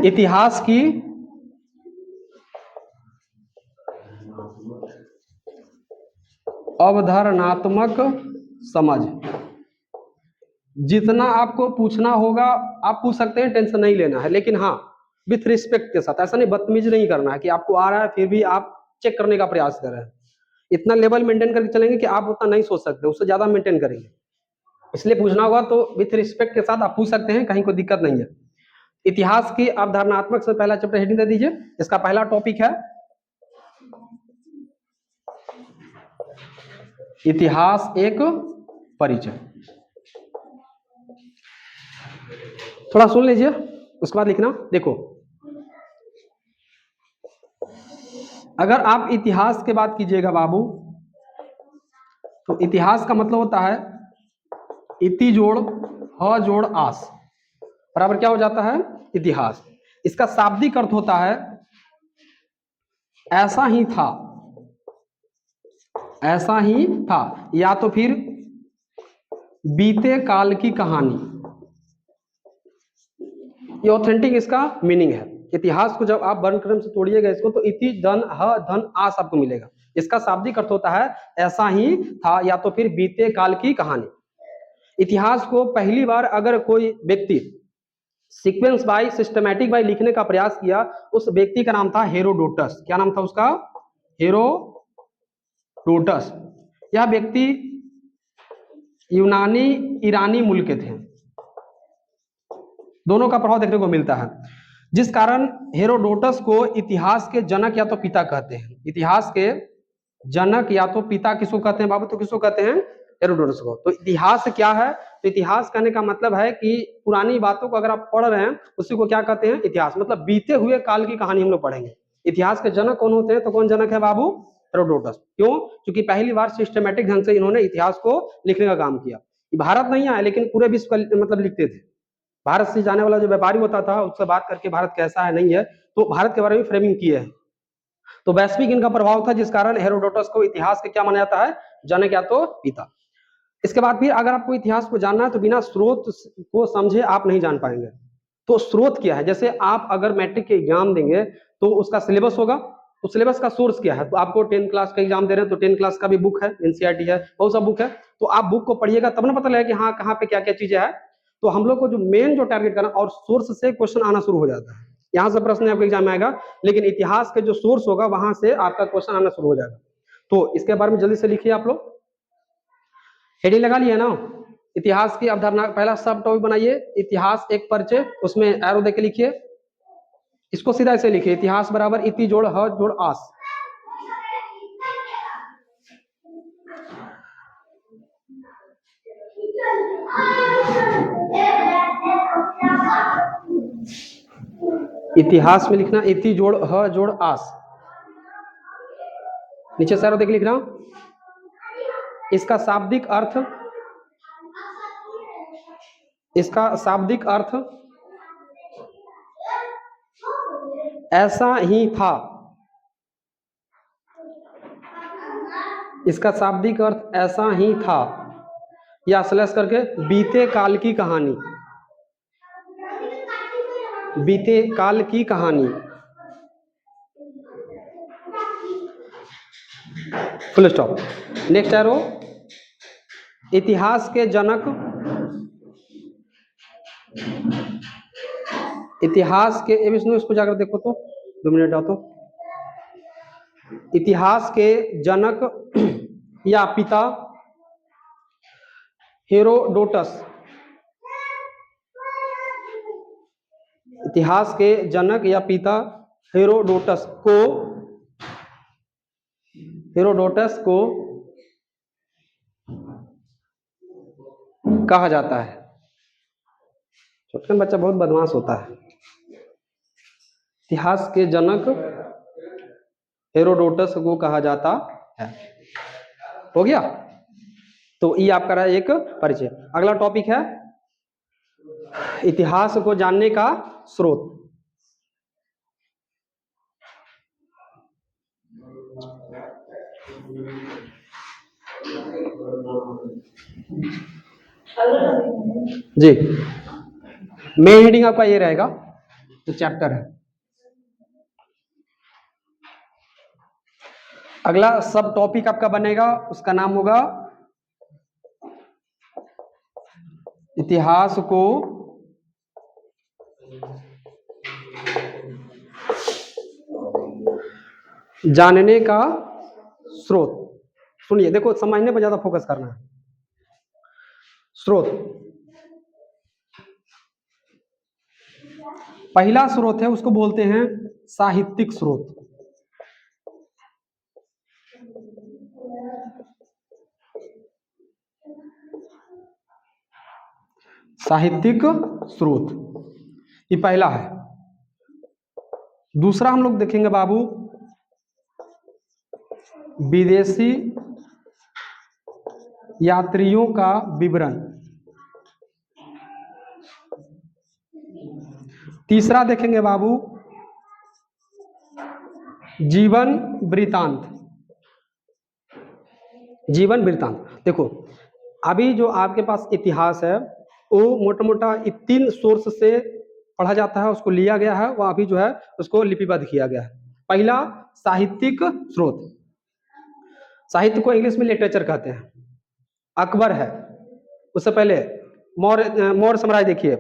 इतिहास की अवधारणात्मक समझ। जितना आपको पूछना होगा आप पूछ सकते हैं, टेंशन नहीं लेना है, लेकिन हाँ विथ रिस्पेक्ट के साथ, ऐसा नहीं बदतमीज नहीं करना है कि आपको आ रहा है फिर भी आप चेक करने का प्रयास कर रहे हैं। इतना लेवल मेंटेन करके चलेंगे कि आप उतना नहीं सोच सकते, उससे ज्यादा मेंटेन करेंगे। इसलिए पूछना होगा तो विथ रिस्पेक्ट के साथ आप पूछ सकते हैं, कहीं कोई दिक्कत नहीं है। इतिहास की अवधारणात्मक से पहला चैप्टर हेडिंग दे दीजिए। इसका पहला टॉपिक है इतिहास एक परिचय। थोड़ा सुन लीजिए उसके बाद लिखना। देखो अगर आप इतिहास की बात कीजिएगा बाबू, तो इतिहास का मतलब होता है इति जोड़ ह जोड़ आस बराबर क्या हो जाता है? इतिहास। इसका शाब्दिक अर्थ होता है ऐसा ही था, ऐसा ही था, या तो फिर बीते काल की कहानी। ये ऑथेंटिक इसका मीनिंग है। इतिहास को जब आप वर्ण क्रम से तोड़िएगा इसको, तो इति धन ह धन आस आपको मिलेगा। इसका शाब्दिक अर्थ होता है ऐसा ही था, या तो फिर बीते काल की कहानी। इतिहास को पहली बार अगर कोई व्यक्ति सीक्वेंस बाय सिस्टमैटिक बाय लिखने का प्रयास किया, उस व्यक्ति का नाम था हेरोडोटस। क्या नाम था उसका? हेरोडोटस। यह व्यक्ति यूनानी ईरानी मूल के थे, दोनों का प्रभाव देखने को मिलता है, जिस कारण हेरोडोटस को इतिहास के जनक या तो पिता कहते हैं। इतिहास के जनक या तो पिता किसको कहते हैं बाबू? तो किसको कहते हैं? हेरोडोटस को। तो इतिहास क्या है? तो इतिहास कहने का मतलब है कि पुरानी बातों को अगर आप पढ़ रहे हैं उसी को क्या कहते हैं? इतिहास। मतलब बीते हुए काल की कहानी हम लोग पढ़ेंगे। इतिहास के जनक कौन होते हैं? तो कौन जनक है बाबू? हेरोडोटस। क्यों? क्योंकि पहली बार सिस्टमैटिक ढंग से इन्होंने इतिहास को लिखने का काम किया। भारत नहीं आए लेकिन पूरे विश्व का मतलब लिखते थे। भारत से जाने वाला जो व्यापारी होता था उससे बात करके भारत कैसा है नहीं है, तो भारत के बारे में फ्रेमिंग किए हैं। तो वैश्विक इनका प्रभाव था, जिस कारण हेरोडोटस को इतिहास के क्या माना जाता है? जनक या तो पिता। इसके बाद फिर अगर आपको इतिहास को जानना है तो बिना स्रोत को समझे आप नहीं जान पाएंगे। तो स्रोत क्या है? जैसे आप अगर मैट्रिक के एग्जाम देंगे तो उसका सिलेबस होगा, तो सिलेबस का सोर्स क्या है? तो आपको 10th क्लास का एग्जाम दे रहे हैं तो 10th क्लास का भी बुक है, एनसीईआरटी है, बहुत सा बुक है। तो आप बुक को पढ़िएगा तब ना पता लगेगा कि हाँ कहाँ पे क्या क्या चीजें है। तो हम लोग को जो मेन जो टारगेट करना, और सोर्स से क्वेश्चन आना शुरू हो जाता है, यहाँ से प्रश्न आपके एग्जाम में आएगा, लेकिन इतिहास के जो सोर्स होगा वहां से आपका क्वेश्चन आना शुरू हो जाएगा। तो इसके बारे में जल्दी से लिखिए आप लोग। हेडिंग लगा लिया ना? इतिहास की अवधारणा पहला सब टॉपिक बनाइए, इतिहास एक परिचय, उसमें एरो देके लिखिए। इसको सीधा ऐसे लिखिए, इतिहास बराबर इति जोड़ ह जोड़ आस। इतिहास में लिखना इति जोड़ ह जोड़ आस, नीचे से एरो देके लिखना। इसका शाब्दिक अर्थ, इसका शाब्दिक अर्थ ऐसा ही था। इसका शाब्दिक अर्थ ऐसा ही था, या स्लैश करके बीते काल की कहानी, बीते काल की कहानी। Full stop. नेक्स्ट एरो, इतिहास के जनक, इतिहास के विष्णु इसको जाकर देखो तो 2 मिनट आओ तो। इतिहास के जनक या पिता हेरोडोटस इतिहास के जनक या पिता हेरोडोटस को कहा जाता है। छोटा बच्चा बहुत बदमाश होता है। इतिहास के जनक हेरोडोटस को कहा जाता है। हो गया, तो ये आपका रहा एक परिचय। अगला टॉपिक है इतिहास को जानने का स्रोत। जी, मेन हेडिंग आपका ये रहेगा, तो चैप्टर है। अगला सब टॉपिक आपका बनेगा, उसका नाम होगा इतिहास को जानने का स्रोत। सुनिए, देखो समझने पर ज्यादा फोकस करना है। स्रोत, पहला स्रोत है उसको बोलते हैं साहित्यिक स्रोत। साहित्यिक स्रोत, ये पहला है। दूसरा हम लोग देखेंगे बाबू विदेशी यात्रियों का विवरण। तीसरा देखेंगे बाबू जीवन वृत्तांत। जीवन वृत्तांत, देखो अभी जो आपके पास इतिहास है वो मोटा मोटा 3 सोर्स से पढ़ा जाता है, उसको लिया गया है, वो अभी जो है उसको लिपिबद्ध किया गया है। पहला साहित्यिक स्रोत, साहित्य को इंग्लिश में लिटरेचर कहते हैं। अकबर है, उससे पहले मौर्य साम्राज्य देखिए,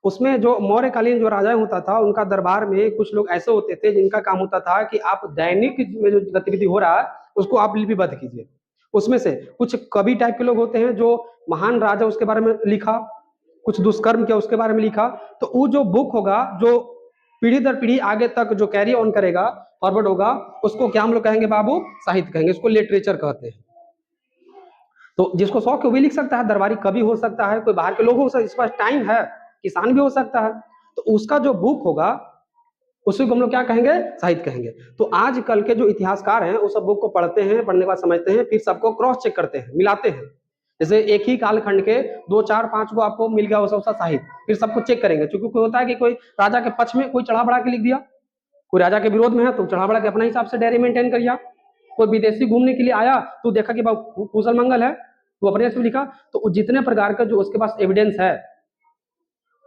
उसमें जो मौर्यकालीन जो राजा होता था उनका दरबार में कुछ लोग ऐसे होते थे जिनका काम होता था कि आप दैनिक में जो गतिविधि हो रहा है उसको आप लिपिबद्ध कीजिए। उसमें से कुछ कवि टाइप के लोग होते हैं जो महान राजा उसके बारे में लिखा, कुछ दुष्कर्म किया उसके बारे में लिखा, तो वो जो बुक होगा जो पीढ़ी दर पीढ़ी आगे तक जो कैरी ऑन करेगा, फॉरवर्ड होगा, उसको क्या हम लोग कहेंगे बाबू? साहित्य कहेंगे, उसको लिटरेचर कहते हैं। तो जिसको शौक है वो भी लिख सकता है, दरबारी कवि हो सकता है, कोई बाहर के लोग हो सकते हैं, इस पास टाइम है, किसान भी हो सकता है, तो उसका जो बुक होगा उसी को हम लोग क्या कहेंगे? साहित्य कहेंगे। तो आजकल के जो इतिहासकार हैं वो सब बुक को पढ़ते हैं, पढ़ने के बाद समझते हैं, फिर सबको क्रॉस चेक करते हैं, मिलाते हैं। जैसे एक ही कालखंड के 2 4 5 को आपको मिल गया वो सब साहित्य, फिर सबको चेक करेंगे, क्योंकि कोई होता है कि कोई राजा के पक्ष में कोई चढ़ा बढ़ा के लिख दिया, कोई राजा के विरोध में है तो चढ़ा बढ़ा के अपने हिसाब से डायरी मेंटेन कर दिया, कोई विदेशी घूमने के लिए आया तो देखा कि कुशल मंगल है तो अपने से लिखा। तो जितने प्रकार का जो उसके पास एविडेंस है,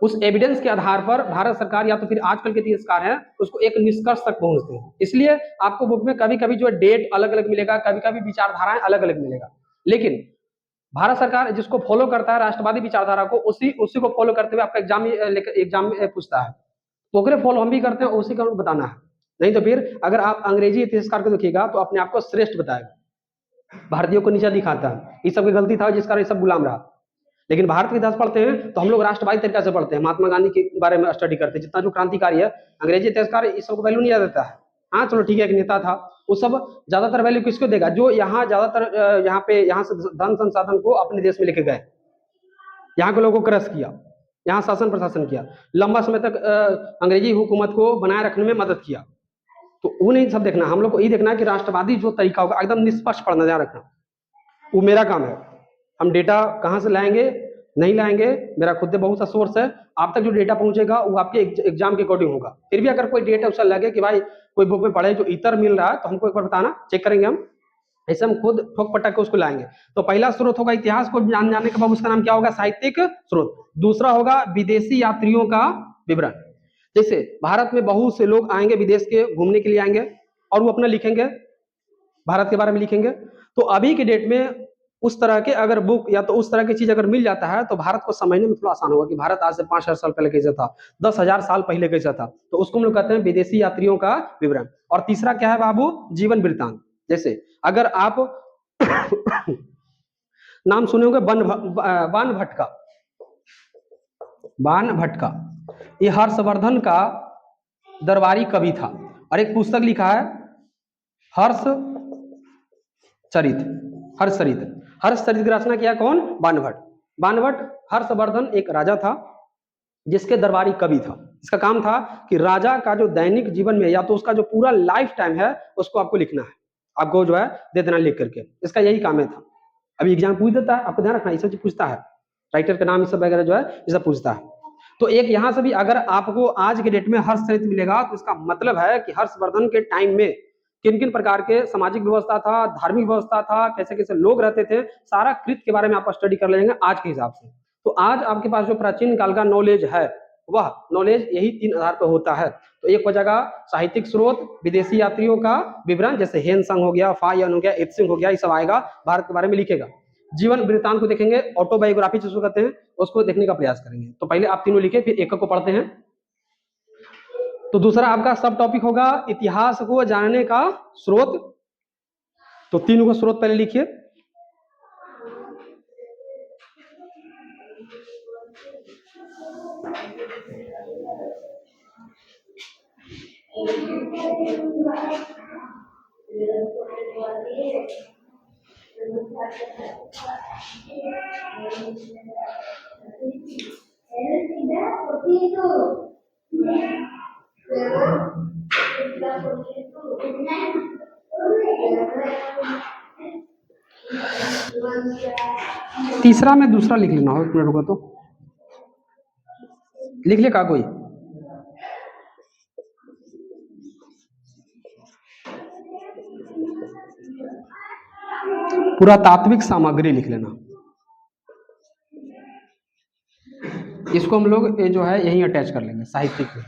उस एविडेंस के आधार पर भारत सरकार या तो फिर आजकल के इतिहासकार हैं उसको एक निष्कर्ष तक पहुंचते हैं। इसलिए आपको बुक में कभी कभी जो डेट अलग अलग मिलेगा, कभी कभी विचारधाराएं अलग अलग मिलेगा, लेकिन भारत सरकार जिसको फॉलो करता है राष्ट्रवादी विचारधारा को, उसी को फॉलो करते हुए आपका एग्जाम में पूछता है, ओकरे फॉलो हम भी करते हैं, उसी का बताना है। नहीं तो फिर अगर आप अंग्रेजी इतिहासकार को देखिएगा तो अपने आप को श्रेष्ठ बताएगा, भारतीयों को नीचा दिखाता है। ये सब की गलती था जिस कारण ये सब गुलाम रहा। लेकिन भारत का इतिहास पढ़ते हैं तो हम लोग राष्ट्रवादी तरीका से पढ़ते हैं, महात्मा गांधी के बारे में स्टडी करते हैं, जितना जो क्रांतिकारी है। अंग्रेजी इतिहासकार इस सबको वैल्यू नहीं देता है। हाँ चलो ठीक है, एक नेता था, वो सब ज्यादातर वैल्यू किसको देगा? जो यहाँ ज्यादातर यहाँ से धन संसाधन को अपने देश में लेके गए, यहाँ के लोगों को क्रश किया, यहाँ शासन प्रशासन किया, लंबा समय तक अंग्रेजी हुकूमत को बनाए रखने में मदद किया। तो वो नहीं सब देखना, हम लोग को ये देखना है कि राष्ट्रवादी जो तरीका होगा एकदम निष्पक्ष पढ़ना, ध्यान रखना, वो मेरा काम है। हम डेटा कहाँ से लाएंगे नहीं लाएंगे, मेरा खुद से बहुत सा सोर्स है, आप तक जो डेटा पहुंचेगा वो आपके एग्जाम के अकॉर्डिंग होगा। फिर भी अगर कोई डेटा उसे लगे कि भाई कोई बुक में पढ़े जो इतर मिल रहा है तो हमको एक बार बताना, चेक करेंगे हम, ऐसे हम खुद ठोक पटक के उसको लाएंगे। तो पहला स्रोत होगा इतिहास को जानने के बाद, उसका नाम क्या होगा? साहित्यिक स्रोत। दूसरा होगा विदेशी यात्रियों का विवरण। जैसे भारत में बहुत से लोग आएंगे विदेश के घूमने के लिए आएंगे और वो अपना लिखेंगे, भारत के बारे में लिखेंगे। तो अभी के डेट में उस तरह के अगर बुक या तो उस तरह की चीज अगर मिल जाता है तो भारत को समझने में थोड़ा आसान होगा कि भारत आज से 5000 साल पहले कैसा था, 10,000 साल पहले कैसा था। तो उसको हम लोग कहते हैं विदेशी यात्रियों का विवरण। और तीसरा क्या है बाबू? जीवन वृत्तांत। जैसे अगर आप नाम सुने होंगे बाण भट्ट का, बाणभट्ट का, ये हर्षवर्धन का दरबारी कवि था। और एक पुस्तक लिखा है हर्ष चरित, हर्षचरित की रचना किया कौन? बाणभट्ट। बाणभट्ट हर्षवर्धन एक राजा था जिसके दरबारी कवि था। इसका काम था कि राजा का जो दैनिक जीवन में या तो उसका जो पूरा लाइफ टाइम है उसको आपको लिखना है, आपको जो है दे देना लिख करके, इसका यही काम है था। अभी एग्जाम पूछ देता है, आपको ध्यान रखना, ये सब चीज पूछता है, राइटर का नाम ये सब वगैरह जो है ये सब पूछता है। तो एक यहाँ से भी अगर आपको आज के डेट में हर्षचरित मिलेगा तो इसका मतलब है कि हर्षवर्धन के टाइम में किन किन प्रकार के सामाजिक व्यवस्था था, धार्मिक व्यवस्था था, कैसे कैसे लोग रहते थे, सारा कृत के बारे में आप स्टडी कर लेंगे आज के हिसाब से। तो आज आपके पास जो प्राचीन काल का नॉलेज है वह नॉलेज यही 3 आधार पर होता है। तो एक हो जाएगा साहित्यिक स्रोत, विदेशी यात्रियों का विवरण, जैसे हेन संग हो गया, फायन हो गया, एत्सिंग हो गया, ये सब आएगा, भारत के बारे में लिखेगा। जीवन वृत्तांत को देखेंगे, ऑटोबायोग्राफी जिसको कहते हैं, उसको देखने का प्रयास करेंगे। तो पहले आप तीनों लिखे, फिर एक को पढ़ते हैं। तो दूसरा आपका सब टॉपिक होगा इतिहास को जानने का स्रोत। तो तीनों को स्रोत पहले लिखिए। तीसरा में दूसरा लिख लेना हो, एक मिनट रुको तो लिख ले का कोई। पुरातात्विक सामग्री लिख लेना, इसको हम लोग ये जो है यही अटैच कर लेंगे साहित्यिक में।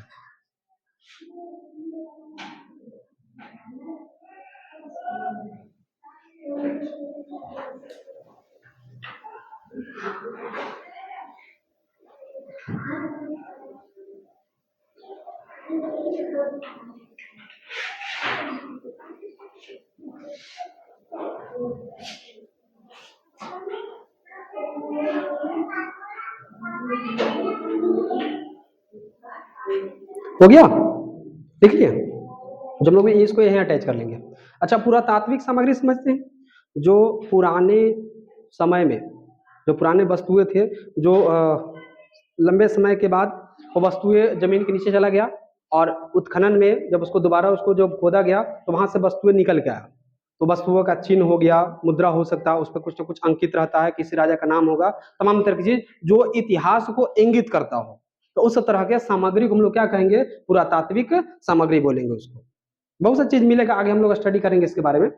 हो गया, लिख लिया। जब लोग इसको यहीं अटैच कर लेंगे। अच्छा, पुरातात्विक सामग्री समझते हैं, जो पुराने समय में जो पुराने वस्तुएं थे, जो लंबे समय के बाद वो वस्तुएं जमीन के नीचे चला गया और उत्खनन में जब उसको दोबारा उसको जब खोदा गया तो वहां से वस्तुएं निकल के आया। तो वस्तुओं का चिन्ह हो गया, मुद्रा हो सकता है, उस पर कुछ न कुछ अंकित रहता है, किसी राजा का नाम होगा, तमाम तरह की चीज जो इतिहास को इंगित करता हो। तो उस तरह के सामग्री को हम लोग क्या कहेंगे? पुरातात्विक सामग्री बोलेंगे उसको। बहुत सा चीज मिलेगा, आगे हम लोग स्टडी करेंगे इसके बारे में।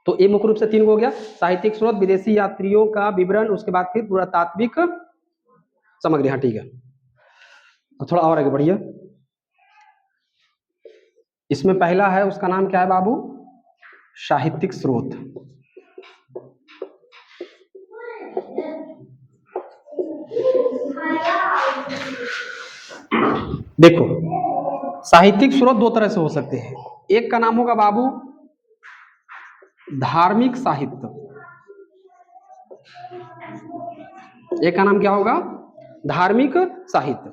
तो ये मुख्य रूप से 3 हो गया, साहित्यिक स्रोत, विदेशी यात्रियों का विवरण, उसके बाद फिर पुरातात्विक सामग्री। हाँ ठीक है, थोड़ा और आगे बढ़िए। इसमें पहला है, उसका नाम क्या है बाबू? साहित्यिक स्रोत। देखो, साहित्यिक स्रोत 2 तरह से हो सकते हैं। एक का नाम होगा बाबू धार्मिक साहित्य, एक का नाम क्या होगा? धार्मिक साहित्य।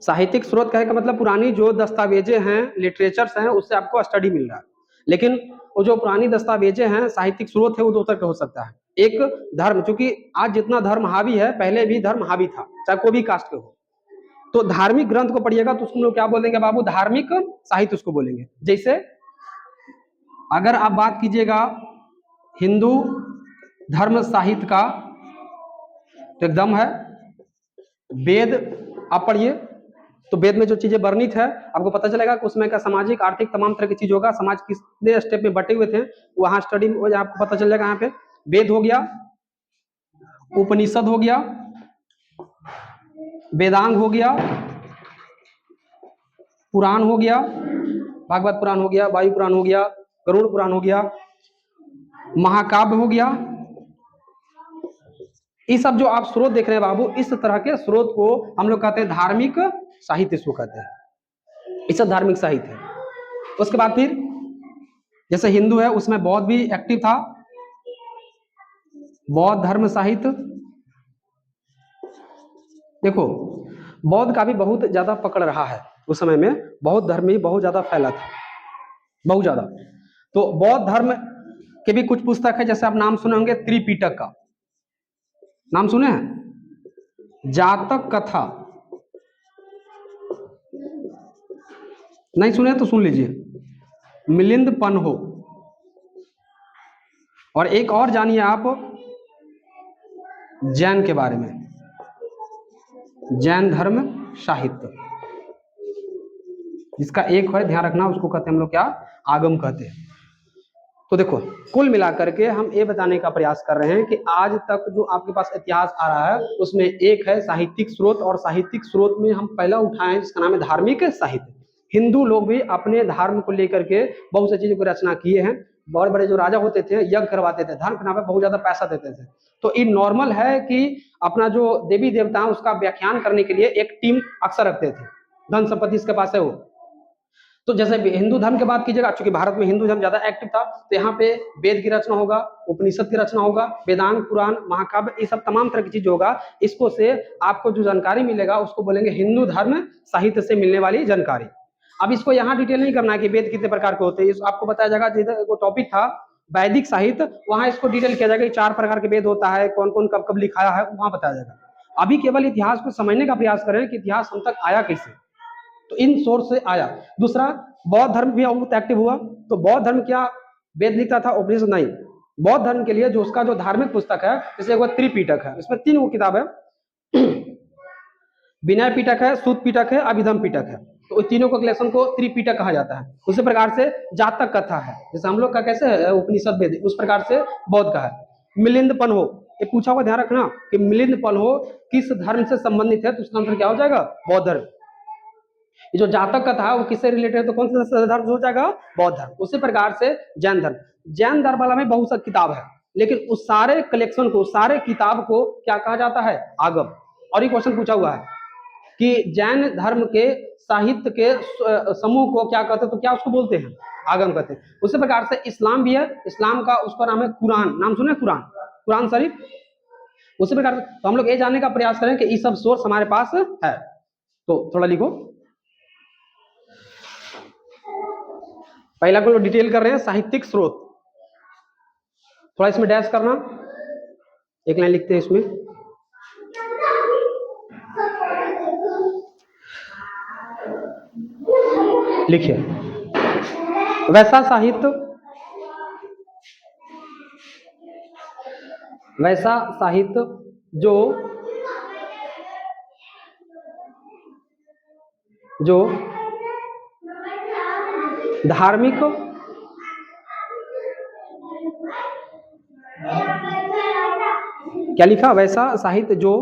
साहित्यिक स्रोत कहने का मतलब पुरानी जो दस्तावेजें हैं, लिटरेचर्स हैं, उससे आपको स्टडी मिल रहा है। लेकिन वो जो पुरानी दस्तावेजें हैं, साहित्यिक स्रोत है, वो 2 तरह का हो सकता है। एक धर्म, क्योंकि आज जितना धर्म हावी है, पहले भी धर्म हावी था, चाहे कोई भी कास्ट के हो। तो धार्मिक ग्रंथ को पढ़िएगा तो उसको लोग क्या बोलेंगे बाबू? धार्मिक साहित्य उसको बोलेंगे। जैसे अगर आप बात कीजिएगा हिंदू धर्म साहित्य का, तो एकदम है वेद। आप पढ़िए तो वेद में जो चीजें वर्णित है, आपको पता चलेगा कि उसमें का सामाजिक, आर्थिक, तमाम तरह की चीज होगा। समाज कितने स्टेप में बटे हुए थे, वहां स्टडी आपको पता चल जाएगा। यहाँ पे वेद हो गया, उपनिषद हो गया, वेदांग हो गया, पुराण हो गया, भागवत पुराण हो गया, वायु पुराण हो गया, गरुड़ पुराण हो गया, महाकाव्य हो गया। ये सब जो आप स्रोत देख रहे हैं बाबू, इस तरह के स्रोत को हम लोग कहते हैं धार्मिक साहित्य, इसको कहते हैं। ये सब धार्मिक साहित्य है। उसके बाद फिर जैसे हिंदू है, उसमें बौद्ध भी एक्टिव था, बौद्ध धर्म साहित्य। देखो, बौद्ध का भी बहुत ज्यादा पकड़ रहा है, उस समय में बौद्ध धर्म भी बहुत ज्यादा फैला था, बहुत ज्यादा। तो बौद्ध धर्म के भी कुछ पुस्तक है, जैसे आप नाम सुने होंगे त्रिपिटक का, नाम सुने हैं? जातक कथा, नहीं सुने तो सुन लीजिए। मिलिंद पन्हो, और एक और जानिए आप जैन के बारे में, जैन धर्म साहित्य, जिसका एक है, ध्यान रखना, उसको कहते हैं हम लोग क्या, आगम कहते हैं। तो देखो, कुल मिलाकर के हम ये बताने का प्रयास कर रहे हैं कि आज तक जो आपके पास इतिहास आ रहा है उसमें एक है साहित्यिक स्रोत, और साहित्यिक स्रोत में हम पहला उठाएं जिसका नाम है धार्मिक साहित्य। हिंदू लोग भी अपने धर्म को लेकर के बहुत सी चीजों की रचना किए हैं। बड़े बड़े जो राजा होते थे यज्ञ करवाते थे, धर्म के नाम पे बहुत ज्यादा पैसा देते थे। तो ये नॉर्मल है कि अपना जो देवी देवता है उसका व्याख्यान करने के लिए एक टीम अक्सर रखते थे, धन संपत्ति इसके पास है वो। तो जैसे हिंदू धर्म की बात कीजिएगा, चूंकि भारत में हिंदू धर्म ज्यादा एक्टिव था, तो यहाँ पे वेद की रचना होगा, उपनिषद की रचना होगा, वेदांत, पुराण, महाकाव्य, ये सब तमाम तरह की चीज होगा। इसको से आपको जो जानकारी मिलेगा उसको बोलेंगे हिंदू धर्म साहित्य से मिलने वाली जानकारी। अब इसको यहाँ डिटेल नहीं करना है कि वेद कितने प्रकार के होते हैं, आपको बताया जाएगा। जिधर वो टॉपिक था वैदिक साहित्य, वहां इसको डिटेल किया जाएगा, 4 प्रकार के वेद होता है, कौन कौन कब कब लिखाया है, वहां बताया जाएगा। अभी केवल इतिहास को समझने का प्रयास करें कि इतिहास हम तक आया कैसे, तो इन सोर्स से आया। दूसरा, बौद्ध धर्म भी बहुत एक्टिव हुआ। तो बौद्ध धर्म क्या वेद लिखता था, उपनिषद नहीं। बौद्ध धर्म के लिए जो उसका जो धार्मिक पुस्तक है, जैसे एक त्रिपिटक है, इसमें 3 किताब है, विनय पिटक है, सूत पिटक है, अभिधम पिटक है। तो तीनों को कलेक्शन को त्रिपिटक कहा जाता है। उसी प्रकार से जातक कथा है, जैसे हम लोग का कैसे है उपनिषद वेद, उस प्रकार से बौद्ध का है। मिलिंद पन्हो, ये पूछा हुआ, ध्यान रखना कि मिलिंद पन्हो किस धर्म से संबंधित है, तो उसका आंसर क्या हो जाएगा, बौद्ध धर्म। ये जो जातक कथा है वो किससे रिलेटेड है, तो कौन सा धर्म हो जाएगा, बौद्ध धर्म। उसी प्रकार से जैन धर्म, जैन धर्म वाला में बहुत सा किताब है, लेकिन उस सारे कलेक्शन को, सारे किताब को क्या कहा जाता है, आगम। और ये क्वेश्चन पूछा हुआ है कि जैन धर्म के साहित्य के समूह को क्या कहते हैं, तो क्या उसको बोलते हैं, आगम कहते हैं। उसी प्रकार से इस्लाम भी है, इस्लाम का उसका नाम है कुरान, नाम सुने कुरान, कुरान शरीफ। उसी प्रकार से तो हम लोग ये जानने का प्रयास करें कि ये सब सोर्स हमारे पास है। तो थोड़ा लिखो, पहला को डिटेल कर रहे हैं साहित्यिक स्रोत, थोड़ा इसमें डैश करना, एक लाइन लिखते हैं इसमें, लिखिए वैसा साहित्य, वैसा साहित्य जो धार्मिक, क्या लिखा, वैसा साहित्य जो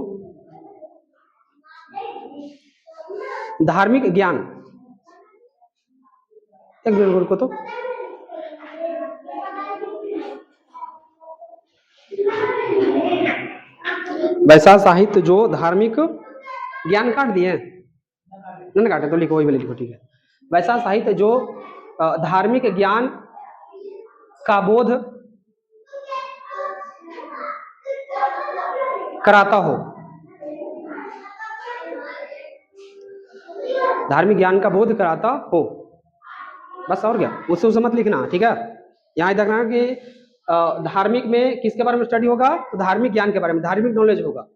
धार्मिक ज्ञान, एक मिनट को, तो वैसा साहित्य जो धार्मिक ज्ञान, काट दिए नहीं काटे तो लिखो, वही वाले लिखो, ठीक है। वैसा साहित्य जो धार्मिक ज्ञान का बोध कराता हो, धार्मिक ज्ञान का बोध कराता हो, बस, और क्या, उससे मत लिखना, ठीक है। यहाँ देखना कि धार्मिक में किसके बारे में स्टडी होगा, तो धार्मिक ज्ञान के बारे में, धार्मिक नॉलेज होगा।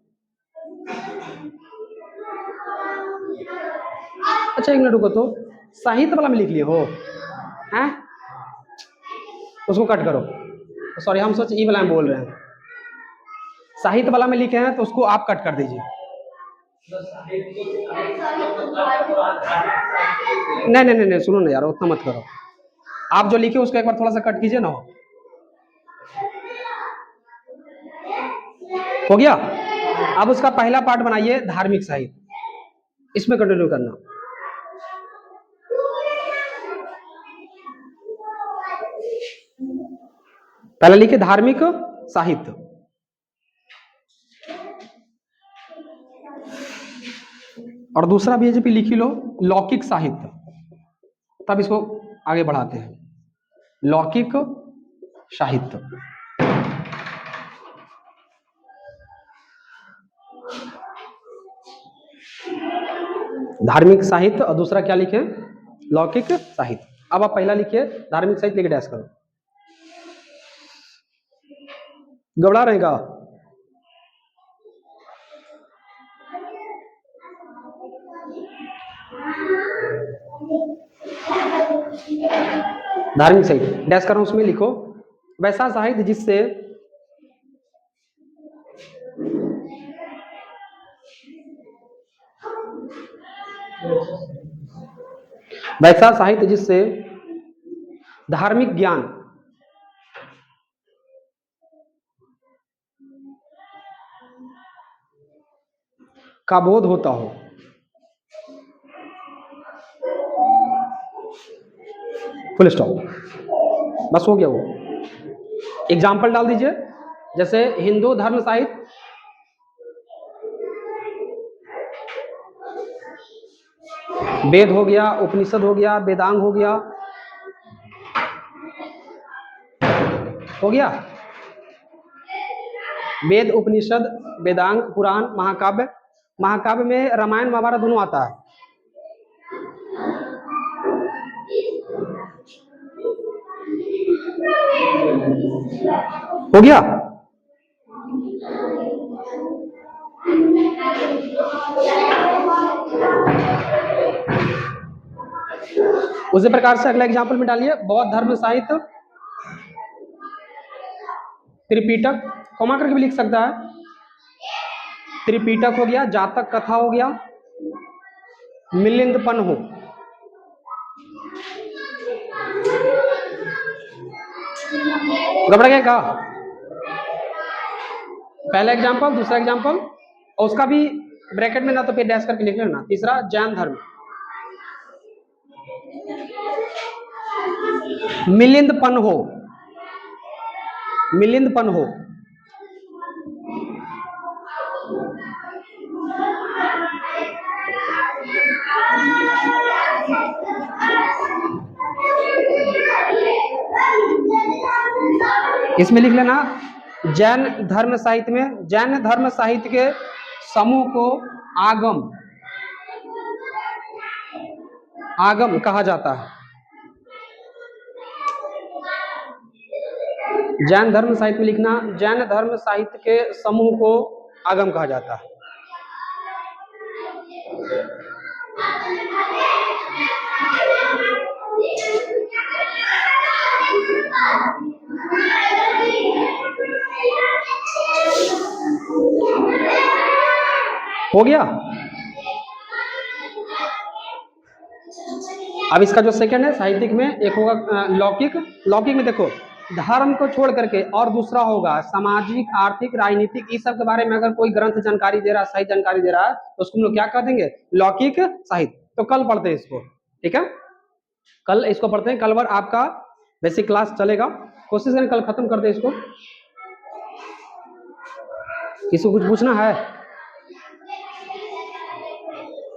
अच्छा एक मिनट रुको, तो साहित्य वाला में लिख लिए हो हैं, उसको कट करो, सॉरी हम सोच ई वाला में बोल रहे हैं, साहित्य वाला में लिखे हैं तो उसको आप कट कर दीजिए। नहीं नहीं नहीं, सुनो ना यार, उतना मत करो, आप जो लिखे उसको एक बार थोड़ा सा कट कीजिए ना, हो गया। अब उसका पहला पार्ट बनाइए धार्मिक साहित्य, इसमें कंटिन्यू करना। पहले लिखिए धार्मिक साहित्य, और दूसरा भी है लिखी लो लौकिक साहित्य, तब इसको आगे बढ़ाते हैं, लौकिक साहित्य। धार्मिक साहित्य और दूसरा क्या लिखे? लौकिक साहित्य। अब आप पहला लिखिए, धार्मिक साहित्य लिख डैश करो। घबरा रहेगा? धार्मिक साहित्य डैश करो, उसमें लिखो वैसा साहित्य जिससे वैसा साहित्य जिससे धार्मिक ज्ञान का बोध होता हो। फुल स्टॉप, बस हो गया। वो एग्जाम्पल डाल दीजिए, जैसे हिंदू धर्म साहित्य, वेद हो गया, उपनिषद हो गया, वेदांग हो गया, हो गया। वेद, उपनिषद, वेदांग, पुराण, महाकाव्य। महाकाव्य में रामायण महाभारत दोनों आता है। हो गया। उसी प्रकार से अगला एग्जाम्पल में डालिए, बौद्ध धर्म साहित्य, त्रिपिटक, कॉमा करके भी लिख सकता है। त्रिपिटक हो गया, जातक कथा हो गया, मिलिंद पन्हो, घबरा गया का? पहला एग्जाम्पल, दूसरा एग्जाम्पल, और उसका भी ब्रैकेट में ना तो फिर डैश करके लिख लेना। तीसरा जैन धर्म, मिलिंद पन्हो, मिलिंद पन्हो, इसमें लिख लेना जैन धर्म साहित्य में, जैन धर्म साहित्य के समूह को आगम, आगम कहा जाता है। जैन धर्म साहित्य में लिखना, जैन धर्म साहित्य के समूह को आगम कहा जाता है। हो गया। अब इसका जो सेकंड है साहित्यिक में, एक होगा लौकिक। लौकिक में देखो, धर्म को छोड़ करके और दूसरा होगा सामाजिक, आर्थिक, राजनीतिक, इस सब के बारे में अगर कोई ग्रंथ जानकारी दे रहा है, सही जानकारी दे रहा है, तो उसको हम लोग क्या कह देंगे? लौकिक साहित्य। तो कल पढ़ते हैं इसको, ठीक है? कल इसको पढ़ते हैं। कल बार आपका बेसिक क्लास चलेगा, कोशिश करें कल खत्म कर दे इसको। किसी को कुछ पूछना है?